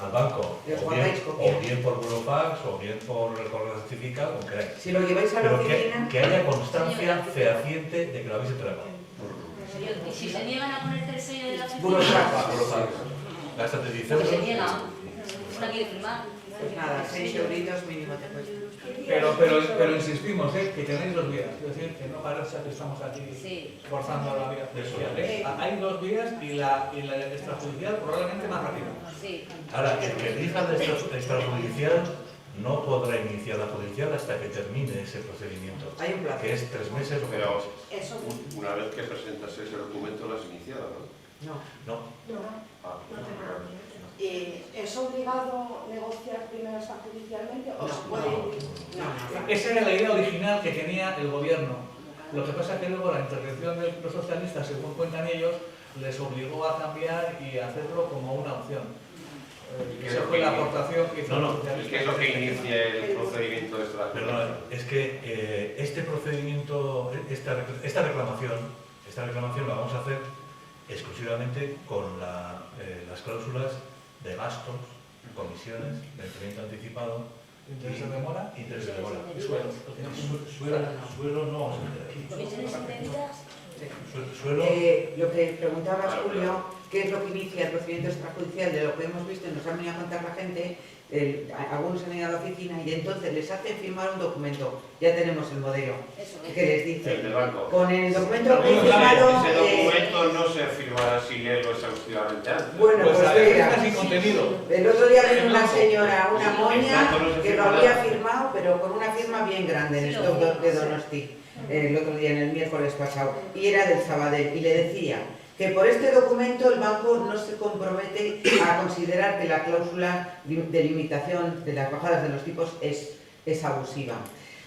al banco, o bien por Burofax, o bien por el correo certificado, como queráis. Si lo lleváis a la oficina... Que haya constancia fehaciente de que lo habéis entregado. ¿Y si se niegan a ponerte el sello de la oficina? Burofax. La estrategia. Pues se niegan. Una quiere firmar. Pues nada, 6 euritos mínimo te cuesta. Pero insistimos, que tenéis 2 vías. Es decir, que no parece que estamos aquí forzando la vía judicial. Hay 2 vías y la extrajudicial probablemente más rápida. Sí. Ahora, el que elija la extrajudicial no podrá iniciar la judicial hasta que termine ese procedimiento. Hay un plazo. Que es 3 meses o 4 meses. Una vez que presentas ese documento, lo has iniciado, ¿no? No. No. ¿Es obligado negociar primero extrajudicialmente o se puede? No. Esa era la idea original que tenía el gobierno. Lo que pasa es que luego la intervención de los socialistas, según cuentan ellos, les obligó a cambiar y a hacerlo como una opción. Esa fue la aportación que hizo los socialistas. ¿Qué es lo que inicia el procedimiento de extracción? Perdón, es que este procedimiento, esta reclamación la vamos a hacer exclusivamente con las cláusulas de gastos, comisiones, vencimiento anticipado, ¿Intereses de demora? Intereses de demora. Y suelos. Suelo no vamos a meter. ¿Comisiones indebidas? Suelo. Lo que preguntabas, Julio, ¿qué es lo que inicia el procedimiento extrajudicial? De lo que hemos visto y nos han venido a contar la gente, algunos han ido a la oficina y entonces les hacen firmar un documento. Ya tenemos el modelo. ¿Qué les dice? El del banco. Con el documento firmado... Ese documento no se firmará sin leerlo exhaustivamente antes. Bueno, pues mira, sin contenido. el otro día vino una señora, una moña, que lo había firmado, pero con una firma bien grande en estos dos de Donosti, el otro día, en el miércoles pasado, y era del Sabadell, y le decía que por este documento el banco no se compromete a considerar que la cláusula de limitación de las bajadas de los tipos es abusiva.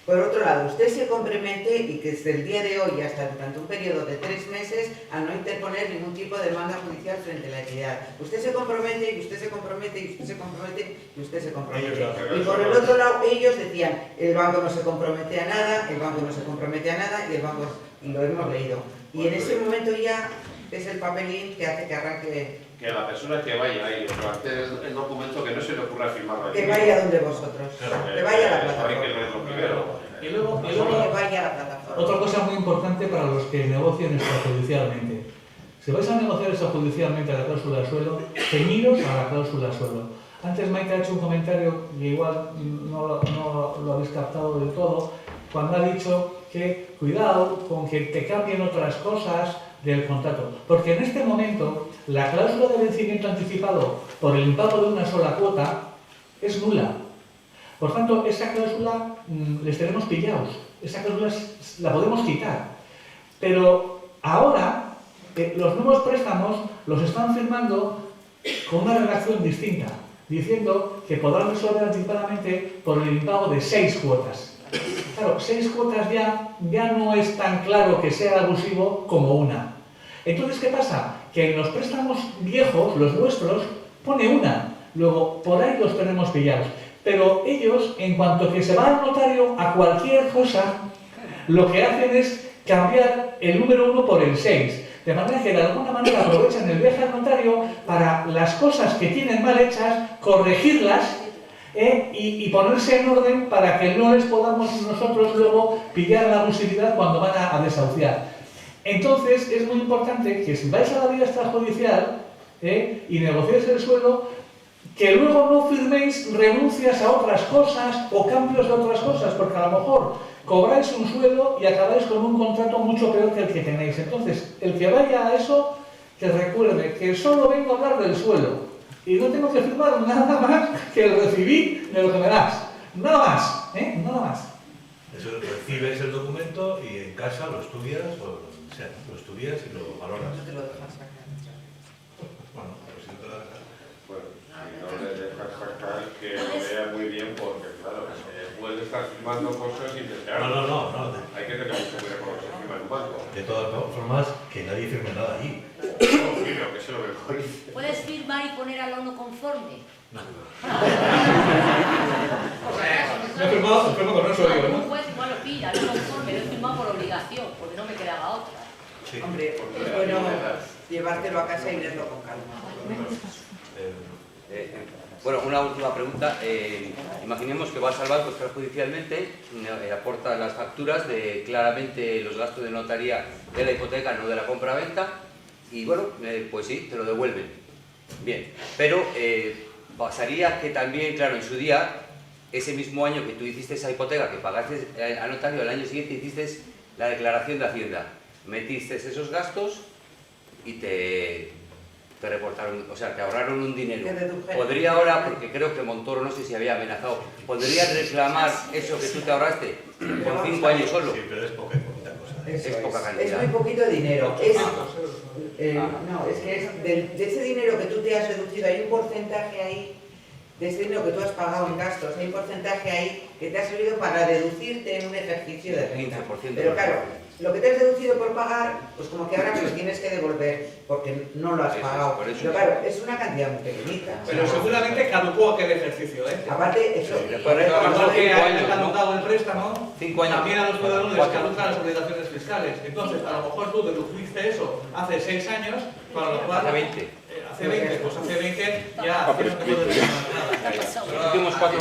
Por otro lado, usted se compromete, y que desde el día de hoy hasta durante un periodo de 3 meses, a no interponer ningún tipo de demanda judicial frente a la entidad. Usted se compromete, y usted se compromete, y usted se compromete, y usted se compromete. Y por el otro lado, ellos decían, el banco no se compromete a nada, el banco no se compromete a nada, y el banco, lo hemos leído. Y en ese momento ya es el papelín que hace que arranque... Que la persona que vaya ahí, el documento, que no se le ocurra firmarlo. Que vaya donde vosotros, que vaya a la plataforma. Hay que leerlo primero. Y luego que vaya a la plataforma. Otra cosa muy importante para los que negocien extrajudicialmente. Si vais a negociar extrajudicialmente a la cláusula de suelo, ceñiros a la cláusula de suelo. Antes Maite ha hecho un comentario que igual no lo habéis captado del todo, cuando ha dicho que cuidado con que te cambien otras cosas del contrato. Porque en este momento la cláusula de vencimiento anticipado por el impago de una sola cuota es nula. Por tanto, esa cláusula les tenemos pillados. Esa cláusula la podemos quitar. Pero ahora los nuevos préstamos los están firmando con una redacción distinta, diciendo que podrán resolver anticipadamente por el impago de 6 cuotas. Claro, 6 cuotas ya no es tan claro que sea abusivo como una. Entonces, ¿qué pasa? Que en los préstamos viejos, los nuestros, pone una. Luego, por ahí los tenemos pillados. Pero ellos, en cuanto que se va al notario a cualquier cosa, lo que hacen es cambiar el número 1 por el 6. De manera que de alguna manera aprovechan el viaje al notario para las cosas que tienen mal hechas, corregirlas y ponerse en orden para que no les podamos nosotros luego pillar la abusividad cuando van a desahuciar. Entonces es muy importante que si vais a la vía extrajudicial y negociáis el suelo, que luego no firméis renuncias a otras cosas o cambios de otras cosas, porque a lo mejor cobráis un sueldo y acabáis con un contrato mucho peor que el que tenéis. Entonces, el que vaya a eso, que recuerde que solo vengo a hablar del suelo y no tengo que firmar nada más que el recibí de lo que me das. Nada más, nada más. Eso, recibes el documento y en casa lo estudias, lo estudias y lo valoras. No te lo dejas sacar. Bueno, pero si no te lo dejas. Bueno, si no le dejas sacar, que lo vea muy bien, porque claro, puede estar firmando cosas indeseables. No. Hay que tener mucho cuidado con lo que se firma en un banco. De todas formas, que nadie firme nada allí. No, firme, que se lo mejor. ¿Puedes firmar y poner al no conforme? No. Me he firmado con eso, digo, ¿no? Un juez igual lo pilla, no conforme, lo he firmado por obligación, porque no me quedaba otra. Sí. Hombre, es bueno llevártelo a casa y leerlo con calma. Bueno, una última pregunta. Imaginemos que vas al banco extrajudicialmente, aportas las facturas de claramente los gastos de notaría de la hipoteca, no de la compra-venta, y bueno, pues sí, te lo devuelven. Bien, pero pasaría que también, claro, en su día, ese mismo año que tú hiciste esa hipoteca, que pagaste al notario, el año siguiente hiciste la declaración de Hacienda, metiste esos gastos y te reportaron, o sea, te ahorraron un dinero. Podría ahora, porque creo que Montoro, no sé si había amenazado, ¿podría reclamar eso que tú te ahorraste con 5 años solo? Sí, pero es poca cosa. Eso es poca es cantidad. muy poquito dinero. No, es que es de ese dinero que tú te has deducido, hay un porcentaje ahí, de ese dinero que tú has pagado en gastos, hay un porcentaje ahí que te ha servido para deducirte en un ejercicio de renta. 15%. Pero claro, lo que te has deducido por pagar, pues como que ahora me lo tienes que devolver porque no lo has pagado. Pero claro, es una cantidad muy pequeñita. Pero seguramente caducó aquel ejercicio, ¿eh? Aparte, eso... Igual que ha caducado el préstamo, 5 años. también a los ciudadanos les caducan las obligaciones fiscales. Entonces, a lo mejor tú dedujiste eso hace 6 años, para lo cual... Hace 20. Hace 20, pues hace 20 ya no te puedes reclamar nada. Los últimos 4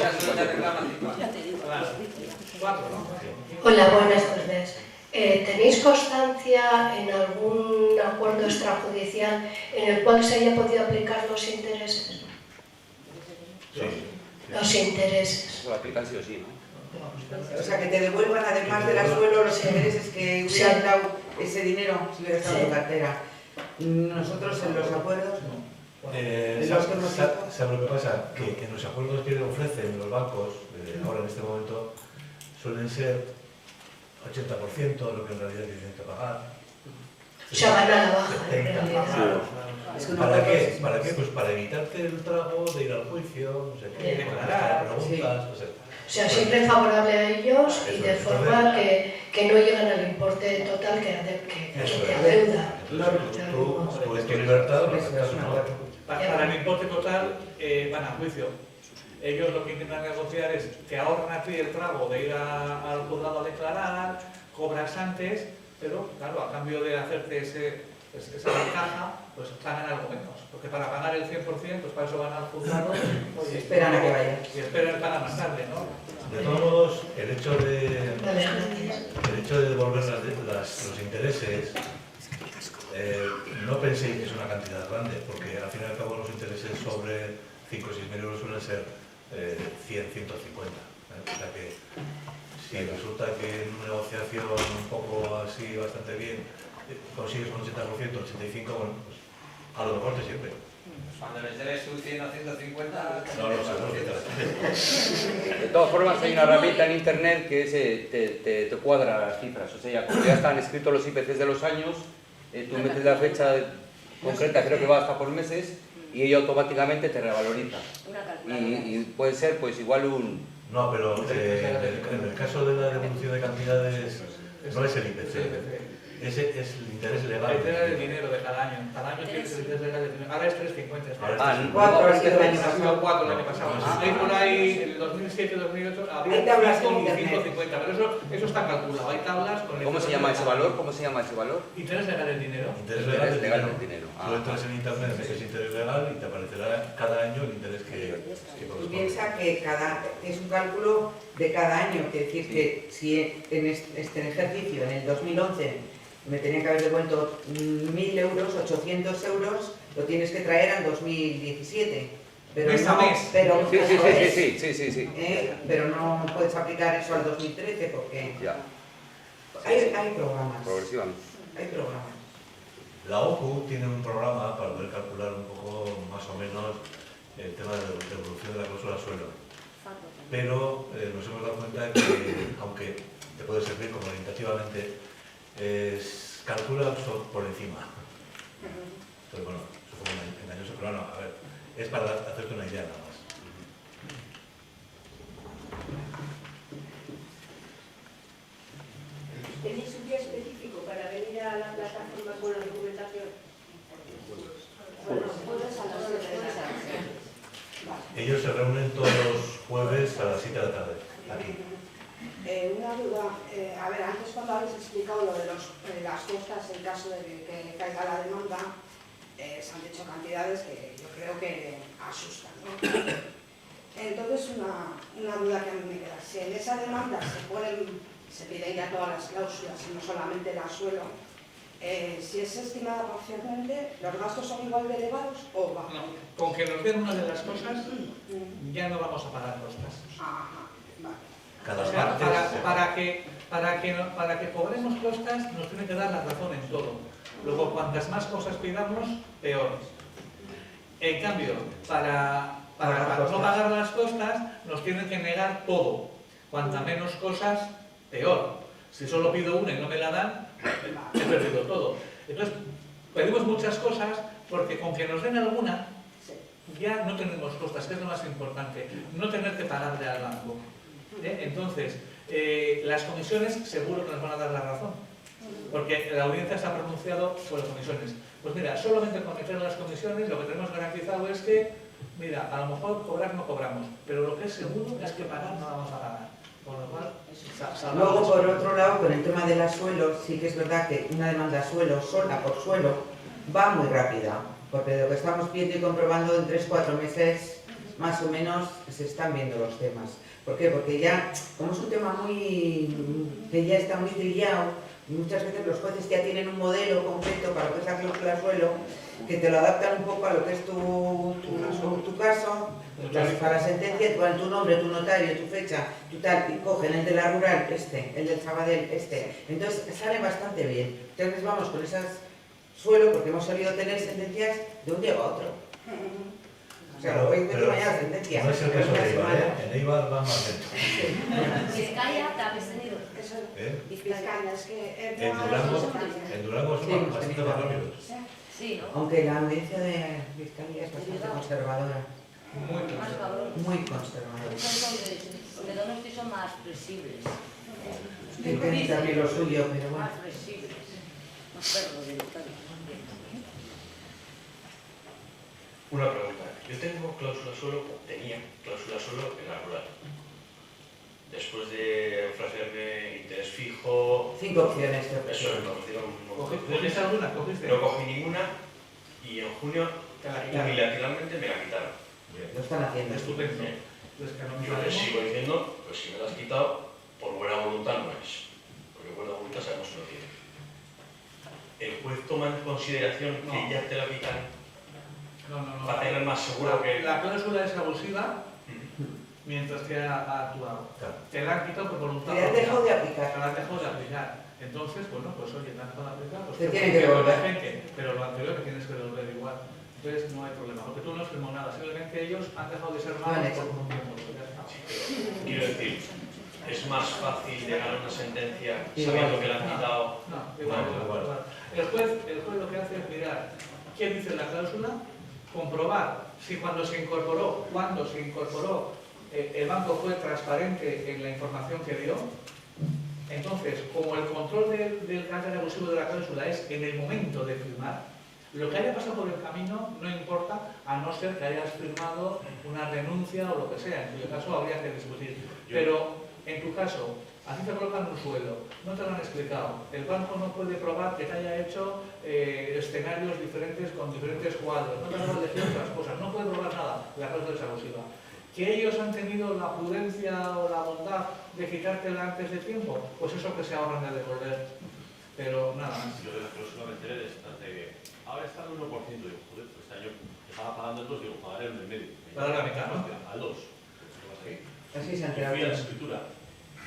Hola, buenas tardes. ¿Tenéis constancia en algún acuerdo extrajudicial en el cual se haya podido aplicar los intereses? Sí. Los intereses. Eso lo aplican sí o sí, ¿no? O sea, que te devuelvan además del suelo los intereses que hubieran dado ese dinero si hubiera estado en tu cartera. Nosotros en los acuerdos no. ¿Sabes lo que pasa? Que en los acuerdos que ofrecen los bancos, ahora en este momento, suelen ser 80% de lo que en realidad tienen que pagar. O sea, van a la baja, en realidad. ¿Para qué? ¿Para qué? Pues para evitarte el trago de ir al juicio, no sé qué, declarar, preguntas, no sé. O sea, siempre favorable a ellos y de forma que no llegan al importe total que te adeuda. Tú es tu libertad, Para el importe total van a juicio. Ellos lo que intentan negociar es que ahorran a ti el trago de ir al juzgado a declarar, cobras antes, pero claro, a cambio de hacerte esa ventaja, pues pagan algo menos. Porque para pagar el 100%, pues para eso van al juzgado y esperan a que vaya. Y esperan para más tarde, ¿no? De todos modos, el hecho de devolver los intereses, no penséis que es una cantidad grande, porque al fin y al cabo los intereses sobre 5 o 6 mil euros suelen ser 100, 150. O sea que si resulta que en una negociación un poco así bastante bien consigues un 80%, 85%, bueno, pues a lo mejor te sirve. Cuando les debes un 100 o 150... No lo sé. De todas formas, hay una herramienta en internet que te cuadra las cifras. O sea, cuando ya están escritos los IPCs de los años, tú metes la fecha concreta, creo que va hasta por meses, y ello automáticamente te revaloriza. Y puede ser, pues, igual un... No, pero en el caso de la devolución de cantidades, no es el IPC. Ese es el interés legal. El interés del dinero de cada año. Cada año tienes el interés legal del dinero. Ahora es 3,50. 4 ha sido el año pasado. 4 el año pasado. Hay por ahí, en el 2007-2008, había 5 y 5,50. Pero eso está calculado. Hay tablas con el... ¿Cómo se llama ese valor? ¿Cómo se llama ese valor? Interés legal del dinero. Interés legal del dinero. Tú entras en internet, metes interés legal y te aparecerá cada año el interés que Tú piensas que es un cálculo de cada año, que decir que si en este ejercicio, en el 2011, me tenían que haber devuelto 1.000 euros, 800 euros, lo tienes que traer al 2017. Pero mes a mes. Pero, sí. Pero no puedes aplicar eso al 2013 porque hay programas. Progresivamente. Hay programas. La OCU tiene un programa para poder calcular un poco más o menos el tema de la devolución de la cláusula suelo. Pero nos hemos dado cuenta que, aunque te puede servir como orientativamente, calcula por encima. Entonces, bueno, eso fue engañoso, pero no, a ver, es para hacerte una idea nada más. ¿Tenéis un día específico para venir a la plataforma con la documentación? Bueno, jueves a las 7 de la tarde. Ellos se reúnen todos los jueves a las 7 de la tarde, aquí. Una duda, a ver, antes cuando habéis explicado lo de las costas en caso de que caiga la demanda, se han dicho cantidades que yo creo que asustan, ¿no? Entonces, una duda que a mí me queda, si en esa demanda se piden ya todas las cláusulas y no solamente el suelo, si es estimada parcialmente, ¿los gastos son igual de elevados o bajos? No, con que nos den una de las cosas, ya no vamos a pagar costas. Ajá, vale. O sea, para que cobremos costas nos tienen que dar la razón en todo. Luego, cuantas más cosas pidamos, peor. En cambio, para no pagar las costas, nos tienen que negar todo. Cuanta menos cosas, peor. Si solo pido una y no me la dan, he perdido todo. Entonces, pedimos muchas cosas porque con que nos den alguna, ya no tenemos costas, que es lo más importante. No tener que pagarle al banco. Entonces, las comisiones seguro que nos van a dar la razón. Porque la audiencia se ha pronunciado por las comisiones. Pues mira, solamente con meter las comisiones lo que tenemos garantizado es que, mira, a lo mejor cobrar no cobramos, pero lo que es seguro es que pagar no vamos a pagar. Con lo cual, luego, por otro lado, con el tema de las suelos, sí que es verdad que una demanda suelo, sola por suelo, va muy rápida. Porque de lo que estamos viendo y comprobando en 3-4 meses, más o menos, se están viendo los temas. ¿Por qué? Porque ya, como es un tema que ya está muy trillado, muchas veces los jueces ya tienen un modelo concreto para lo que es la cláusula suelo, que te lo adaptan un poco a lo que es tu caso, para la sentencia, te ponen tu nombre, tu notario, tu fecha, tu tal, y cogen el de la rural, el del Sabadell, Entonces sale bastante bien. Entonces vamos con esas suelo, porque hemos solido tener sentencias de un día a otro. O sea, lo veis medio mañana sentencia. No es el caso de Eibar, ¿eh? En Eibar va más lento. Vizcaya, ¿te habéis tenido? Vizcaya, es que... En Durango son bastante más rápidos. Sí, ¿no? Aunque la audiencia de Vizcaya es bastante conservadora. Muy conservadora. Los de Donosti son más flexibles. Tienen también lo suyo, pero bueno. Más flexibles. Más perros de Una pregunta. Yo tengo cláusula suelo, tenía cláusula suelo en la rural. Después de ofrecerme interés fijo... 5 opciones. Eso me ofrecieron... ¿Cogiste alguna? ¿Cogiste? No cogí ninguna y en junio unilateralmente me la quitaron. Lo están haciendo. Estupendo. Yo les sigo diciendo, pues si me la has quitado, por buena voluntad no es. Porque buena voluntad sabemos que no tiene. El juez toma en consideración que ya te la quitan. No. Para tener más seguro que... La cláusula es abusiva mientras que ha actuado. Te la han quitado por voluntad. Te han dejado de aplicar. Te la han dejado de aplicar. Entonces, bueno, pues oye, te han dejado de aplicar. Pues te tienen que devolver. Pero lo anterior que tienes que devolver igual. Entonces no hay problema. Porque tú no has firmado nada. Simplemente ellos han dejado de ser malos por un tiempo. Quiero decir, es más fácil llegar a una sentencia sabiendo que la han quitado. No, igual. El juez lo que hace es mirar qué dice la cláusula, comprobar si cuando se incorporó, el banco fue transparente en la información que dio. Entonces, como el control del carácter abusivo de la cláusula es en el momento de firmar, lo que haya pasado por el camino no importa, a no ser que hayas firmado una renuncia o lo que sea, en cuyo caso habría que discutir. Pero, en tu caso, a ti te colocan un sueldo, no te lo han explicado, el banco no puede probar que te haya hecho escenarios diferentes con diferentes cuadros, no te han elegido otras cosas, no puede probar nada, la cláusula es abusiva. ¿Que ellos han tenido la prudencia o la bondad de quitártela antes de tiempo? Pues eso que se ahorran de devolver. Pero nada más. Yo de la cláusula me enteré de que ahora está al 1%, digo, joder, pues este año estaba pagando el 2, digo, pagaré el medio. Para la mitad, ¿no? Al 2. Así se han fui a la quedado. escritura.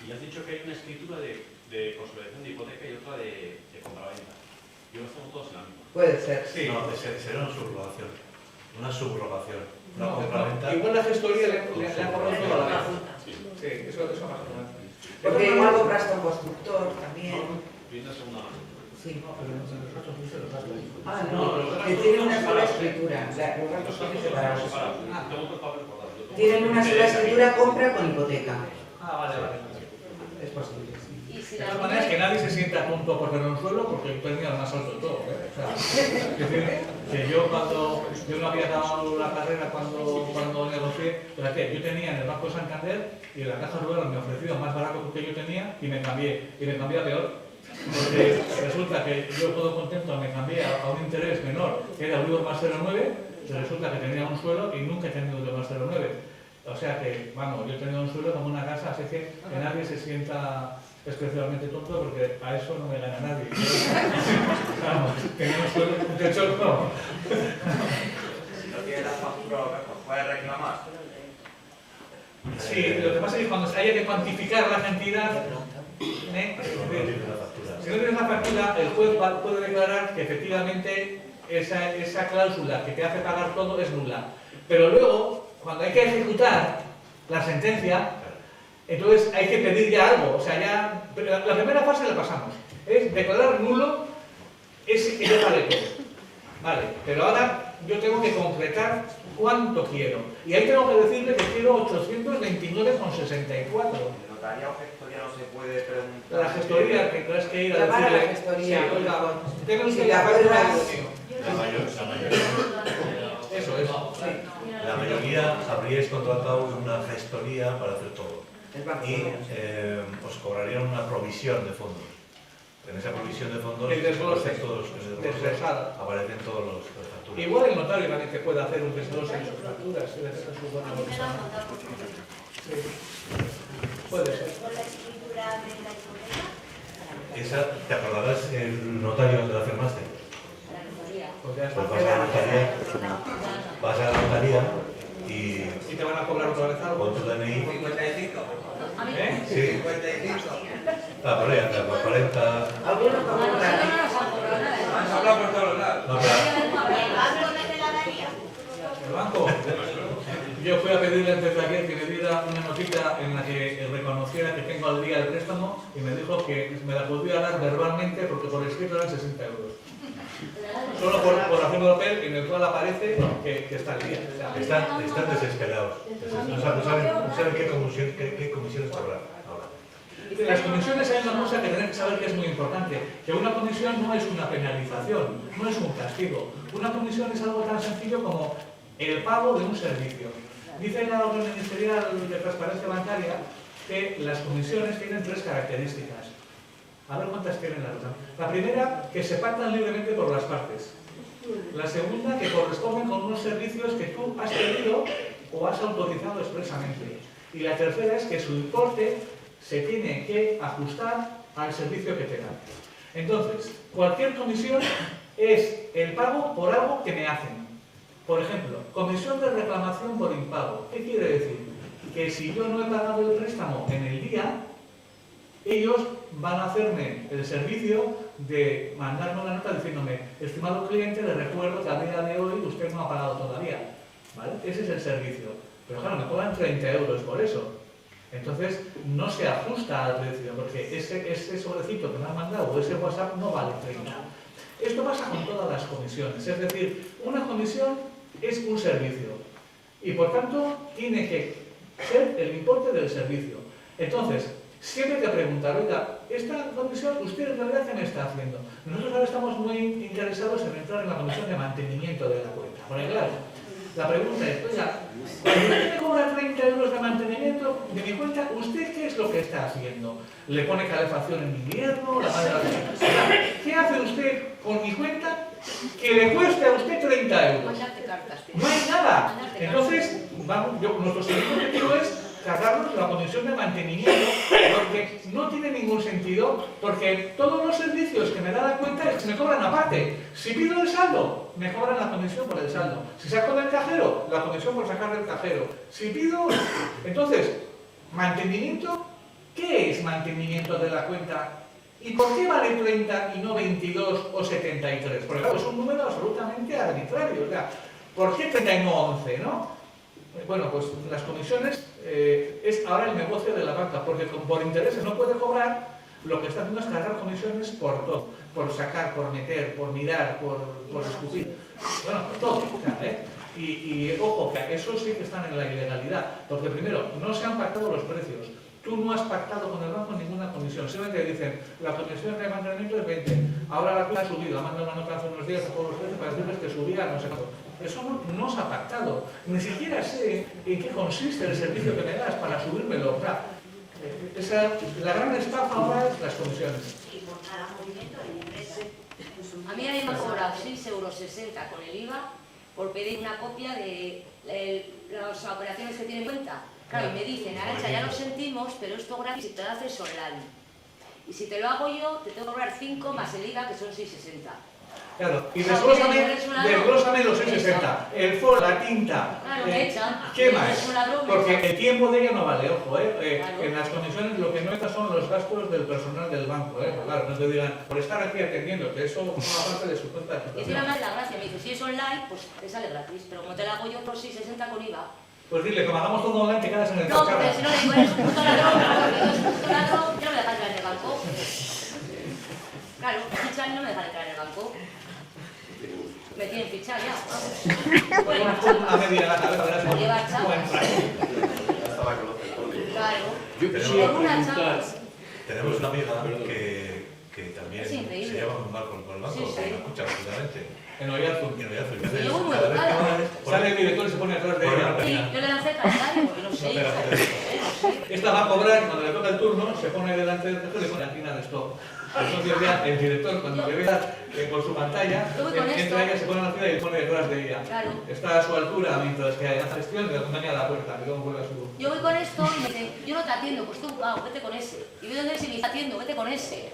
Y has dicho que hay una escritura de consolidación de hipoteca y otra de compraventa. Yo los tengo todos en la misma. Puede ser. Sí. No, será una subrogación. Una subrogación. Una No, compraventa. igual la gestoría le ha cobrado toda la vez. Sí, eso más o menos. Porque igual compraste un constructor también. Piensa segunda mano. Sí. No, pero nosotros no se los gastos. Ah, no, que tienen una sola escritura. Los gastos tienen separados. Tengo otros papeles por dar. Tienen una sola escritura, compra con hipoteca. Ah, vale. Es posible. De todas maneras, que nadie se sienta tonto por tener un suelo, porque yo tenía el más alto de todo. O sea, es decir, que yo no había acabado la carrera cuando negocié, pero que yo tenía en el Banco Santander y en la Caja Rural me ofrecían más barato que yo tenía y me cambié a peor. Porque resulta que yo todo contento me cambié a un interés menor, que era Euribor más 0,9, y resulta que tenía un suelo y nunca he tenido Euribor más 0,9. O sea que, vamos, yo he tenido un suelo como una casa, así que nadie se sienta especialmente tonto porque a eso no me gana nadie. Vamos, tener un suelo, un techo no. Si no tiene la factura, ¿puede reclamar? Sí, lo que pasa es que cuando haya que cuantificar la cantidad, si no tienes la factura, el juez puede declarar que efectivamente esa cláusula que te hace pagar todo es nula. Pero luego, cuando hay que ejecutar la sentencia, Entonces hay que pedir ya algo, o sea, ya... La primera fase la pasamos, es declarar nulo ese que yo pagué todo. Vale, pero ahora yo tengo que concretar cuánto quiero. Y ahí tengo que decirle que quiero 829,64. ¿Notaría o gestoría no se puede preguntar? La gestoría, que tendrás que ir a Llamar a decirle... la gestoría, sí, oiga, tengo si usted la la prueba factura... La mayoría. Eso es. La mayoría habríais contratado una gestoría para hacer todo. Y os cobrarían una provisión de fondos. En esa provisión de fondos El desglose. desglosada. Aparecen todos los facturas. Igual el notario también te puede hacer un desglose en sus facturas, si le haces su buena bolsa. Sí. Puede ser. ¿Con la escritura de la hipoteca? Esa, ¿te acordarás el notario donde la firmaste? La notaría. Pues ya está. Pues vas a la notaría y te van a cobrar otra vez algo. con tu DNI. 55. ¿Eh? Sí. 55. Por ahí anda, por 40. Algunos no cobran. Han hablado por todos lados. No, pero ¿El banco? Yo fui a pedirle antes de ayer que me diera una notita en la que reconociera que tengo al día el préstamo y me dijo que me la podía dar verbalmente porque por escrito eran 60 euros. Solo por hacer un papel en el cual aparece que está al día. O sea, están desesperados. No saben qué comisiones cobrar ahora. de las comisiones hay una cosa que tenéis que saber que es muy importante, que una comisión no es una penalización, no es un castigo. Una comisión es algo tan sencillo como el pago de un servicio. Dice la orden ministerial de transparencia bancaria que las comisiones tienen 3 características. A ver cuántas tienen las otras. La primera, que se pactan libremente por las partes. La segunda, que corresponden con unos servicios que tú has pedido o has autorizado expresamente. Y la tercera es que su importe se tiene que ajustar al servicio que te dan. Entonces, cualquier comisión es el pago por algo que me hacen. Por ejemplo, comisión de reclamación por impago. ¿Qué quiere decir? Que si yo no he pagado el préstamo en el día, ellos van a hacerme el servicio de mandarme una nota diciéndome: estimado cliente, le recuerdo que a día de hoy usted no ha pagado todavía. ¿Vale? Ese es el servicio. Pero claro, me cobran 30 euros por eso. Entonces, no se ajusta al precio, porque ese sobrecito que me han mandado o ese WhatsApp no vale 30. Esto pasa con todas las comisiones. Es decir, una comisión es un servicio y por tanto tiene que ser el importe del servicio. Entonces, siempre te preguntan: oiga, esta comisión, ¿usted en realidad qué me está haciendo? Nosotros ahora estamos muy interesados en entrar en la comisión de mantenimiento de la cuenta. Porque claro, la pregunta es: oiga, cuando usted me cobra 30 euros de mantenimiento de mi cuenta, ¿usted qué es lo que está haciendo? ¿Le pone calefacción en invierno? ¿Qué hace usted con mi cuenta que le cueste a usted 30 euros? No hay nada. Entonces, nuestro siguiente objetivo es cargarnos la comisión de mantenimiento, porque no tiene ningún sentido, porque todos los servicios que me da la cuenta es que me cobran aparte. Si pido el saldo, me cobran la comisión por el saldo. Si saco del cajero, la comisión por sacar del cajero. Si pido... Entonces, mantenimiento, ¿qué es mantenimiento de la cuenta? ¿Y por qué vale 30 y no 22 o 73? Porque claro, es un número absolutamente arbitrario. O sea, ¿por qué 30 y no 11, no? Bueno, pues las comisiones es ahora el negocio de la banca, porque por intereses no puede cobrar. Lo que está haciendo es cargar comisiones por todo, por sacar, por meter, por mirar, por escupir, bueno, por todo, ¿eh? Y ojo, que eso sí que están en la ilegalidad, porque primero, no se han pactado los precios. Tú no has pactado con el banco ninguna comisión, simplemente dicen: la comisión de mantenimiento es 20, ahora la cuenta ha subido, ha mandado una nota hace unos días a todos los precios para decirles que subía, no sé cuánto. Eso no se ha pactado, ni siquiera sé en qué consiste el servicio que me das para subírmelo. O sea, la gran estafa ahora es las comisiones. Y por cada movimiento de empresa. A mí me han cobrado 6,60 euros con el IVA por pedir una copia de las operaciones que tienen en cuenta. Claro, y me dicen: Arantxa, ya lo sentimos, pero esto gratis si te lo haces online. Y si te lo hago yo, te tengo que cobrar 5 más el IVA, que son 6,60. Claro, y desglósame los 6,60. El FOR, la tinta. Claro, me echan. ¿Qué más? Porque el tiempo de ella no vale, ojo, en las comisiones lo que no está son los gastos del personal del banco, claro, no te digan por estar aquí atendiéndote, eso forma parte de su cuenta de Y encima más la gracia, me dice: si es online, pues te sale gratis, pero como te la hago yo por 6,60 con IVA. Pues dile, como hagamos todo online, te quedas en el No, porque si no le digo, eres un puto ladrón, porque yo soy un puto ladrón, ya no me dejan entrar en el banco. Claro, fichan y no me dejan entrar en el banco. Me tienen fichado ya, vamos. Pueden marchar. A media la cabeza, verás. Pueden llevar chapas. Claro. Yo quisiera Con una preguntar... chapas. Tenemos una amiga que también Es increíble. se lleva muy mal con el banco, Sí, sí. que lo escucha absolutamente. En Oyarzún. En Oyarzún. Y yo muy Cada vez que educada. va, Sale el director y se pone atrás de ella. Sí, yo le lancé el calendario, porque no sé. Esta va a cobrar, cuando le toca el turno, se pone delante del teléfono y le pone aquí nada esto. Entonces ya el director, cuando le vea por su pantalla, Yo voy con entra esto. ella, se pone a la fila y le pone detrás de ella. Claro. Está a su altura mientras que hace gestión y le acompaña a la puerta, que luego vuelve a su... Yo voy con esto y me dice, yo no te atiendo, pues tú, vete con ese. Y veo dónde es y me dice, atiendo, vete con ese.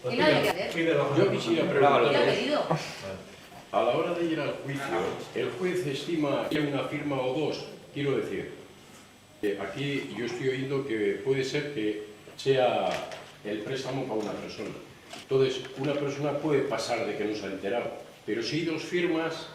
Pues Y nadie le hace. Yo quisiera Y ha preguntar, pedido. a la hora de ir al juicio, ¿el juez estima que hay una firma o dos? Quiero decir, aquí yo estoy oyendo que puede ser que sea el préstamo para una persona. Entonces, una persona puede pasar de que no se ha enterado, pero si hay dos firmas,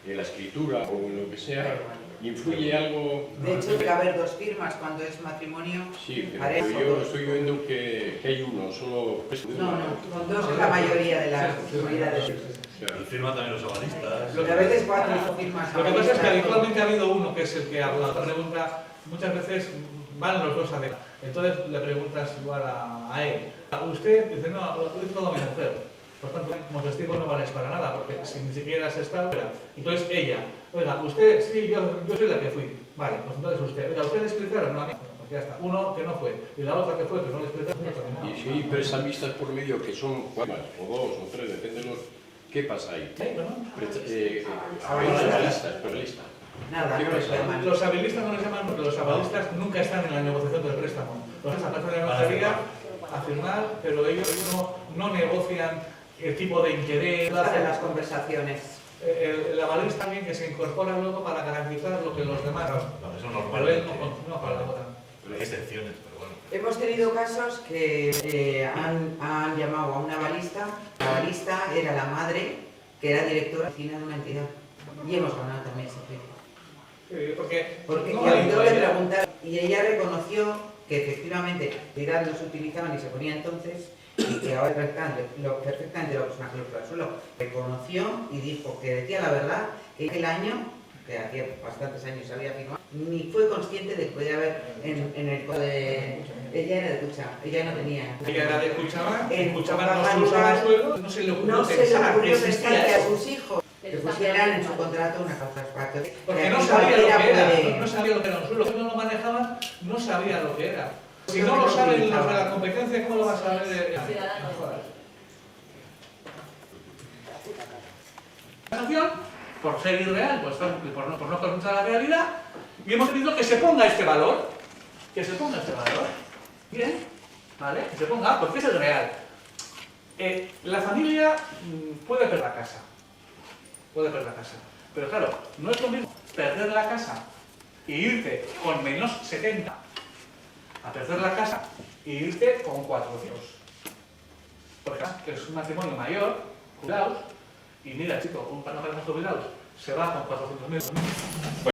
en la escritura o en lo que sea, ¿influye algo? De hecho, debe haber dos firmas cuando es matrimonio. Sí, Parece. pero yo estoy oyendo que hay uno, solo... No, con dos es la mayoría de las comunidades. Y firman también los avalistas. Lo que a veces cuatro firmas. Lo que pasa es que habitualmente ha habido uno que es el que habla. La pregunta, muchas veces van los dos a ver. Entonces le preguntas igual a él. Usted dice, no, es todo mi mujer. Por tanto, como testigo no vales para nada, porque si ni siquiera has estado, entonces ella, oiga, usted, sí, yo soy la que fui. Vale, pues entonces usted, oiga, ¿usted le explicaron? No, a mí. Pues ya está. Uno que no fue, y la otra que fue, que no le explicaron. No. Y si hay prestamistas por medio que son cuatro, o dos, o tres, depende de los... ¿Qué pasa ahí? Avalistas. Nada, ¿Qué pasa? Los habilistas no les llaman porque los avalistas nunca están en la negociación del préstamo. Los aparecen en la notaría a firmar, pero ellos no negocian el tipo de interés. Hacen las conversaciones. El avalista también que se incorpora luego para garantizar lo que los demás. Eso Pero normalmente. él no colabora. Hay excepciones, pero bueno. Hemos tenido casos que han llamado a un avalista. La avalista era la madre, que era directora de oficina de una entidad. Y hemos ganado también ese juicio. Porque no y hay habiendo le igualdad. preguntaron, y ella reconoció que efectivamente las no se utilizaban y se ponía entonces, y que ahora perfectamente lo que es una cláusula suelo, reconoció y dijo que decía la verdad, que aquel año, que hacía bastantes años había firmado, ni fue consciente de que podía haber en el código de... Ella era de Cucha, ella no tenía... Ella era de Cuchaban, En Cuchaban no Cuchaban se usaba igual, suelo, no se le ocurrió no se le pensar que ocurrió pensar existía que a eso. sus hijos que pusieran en su contrato una cláusula suelo. Porque no sabía lo que era, no sabía lo que era un suelo, que no lo manejaban, no sabía lo que era. Si no lo saben los de la competencia, ¿cómo lo vas a saber el ciudadano? La sanción, por ser irreal, pues por no corresponder a la realidad, y hemos pedido que se ponga este valor. Que se ponga este valor. Bien, ¿vale? Que se ponga, porque es el real. La familia puede perder la casa. Puede perder la casa. Pero claro, no es lo mismo perder la casa y irte con menos 70 a perder la casa y irte con 400. Por ejemplo, que es un matrimonio mayor, jubilados, y mira, chico, un panorama jubilados se va con 400.000.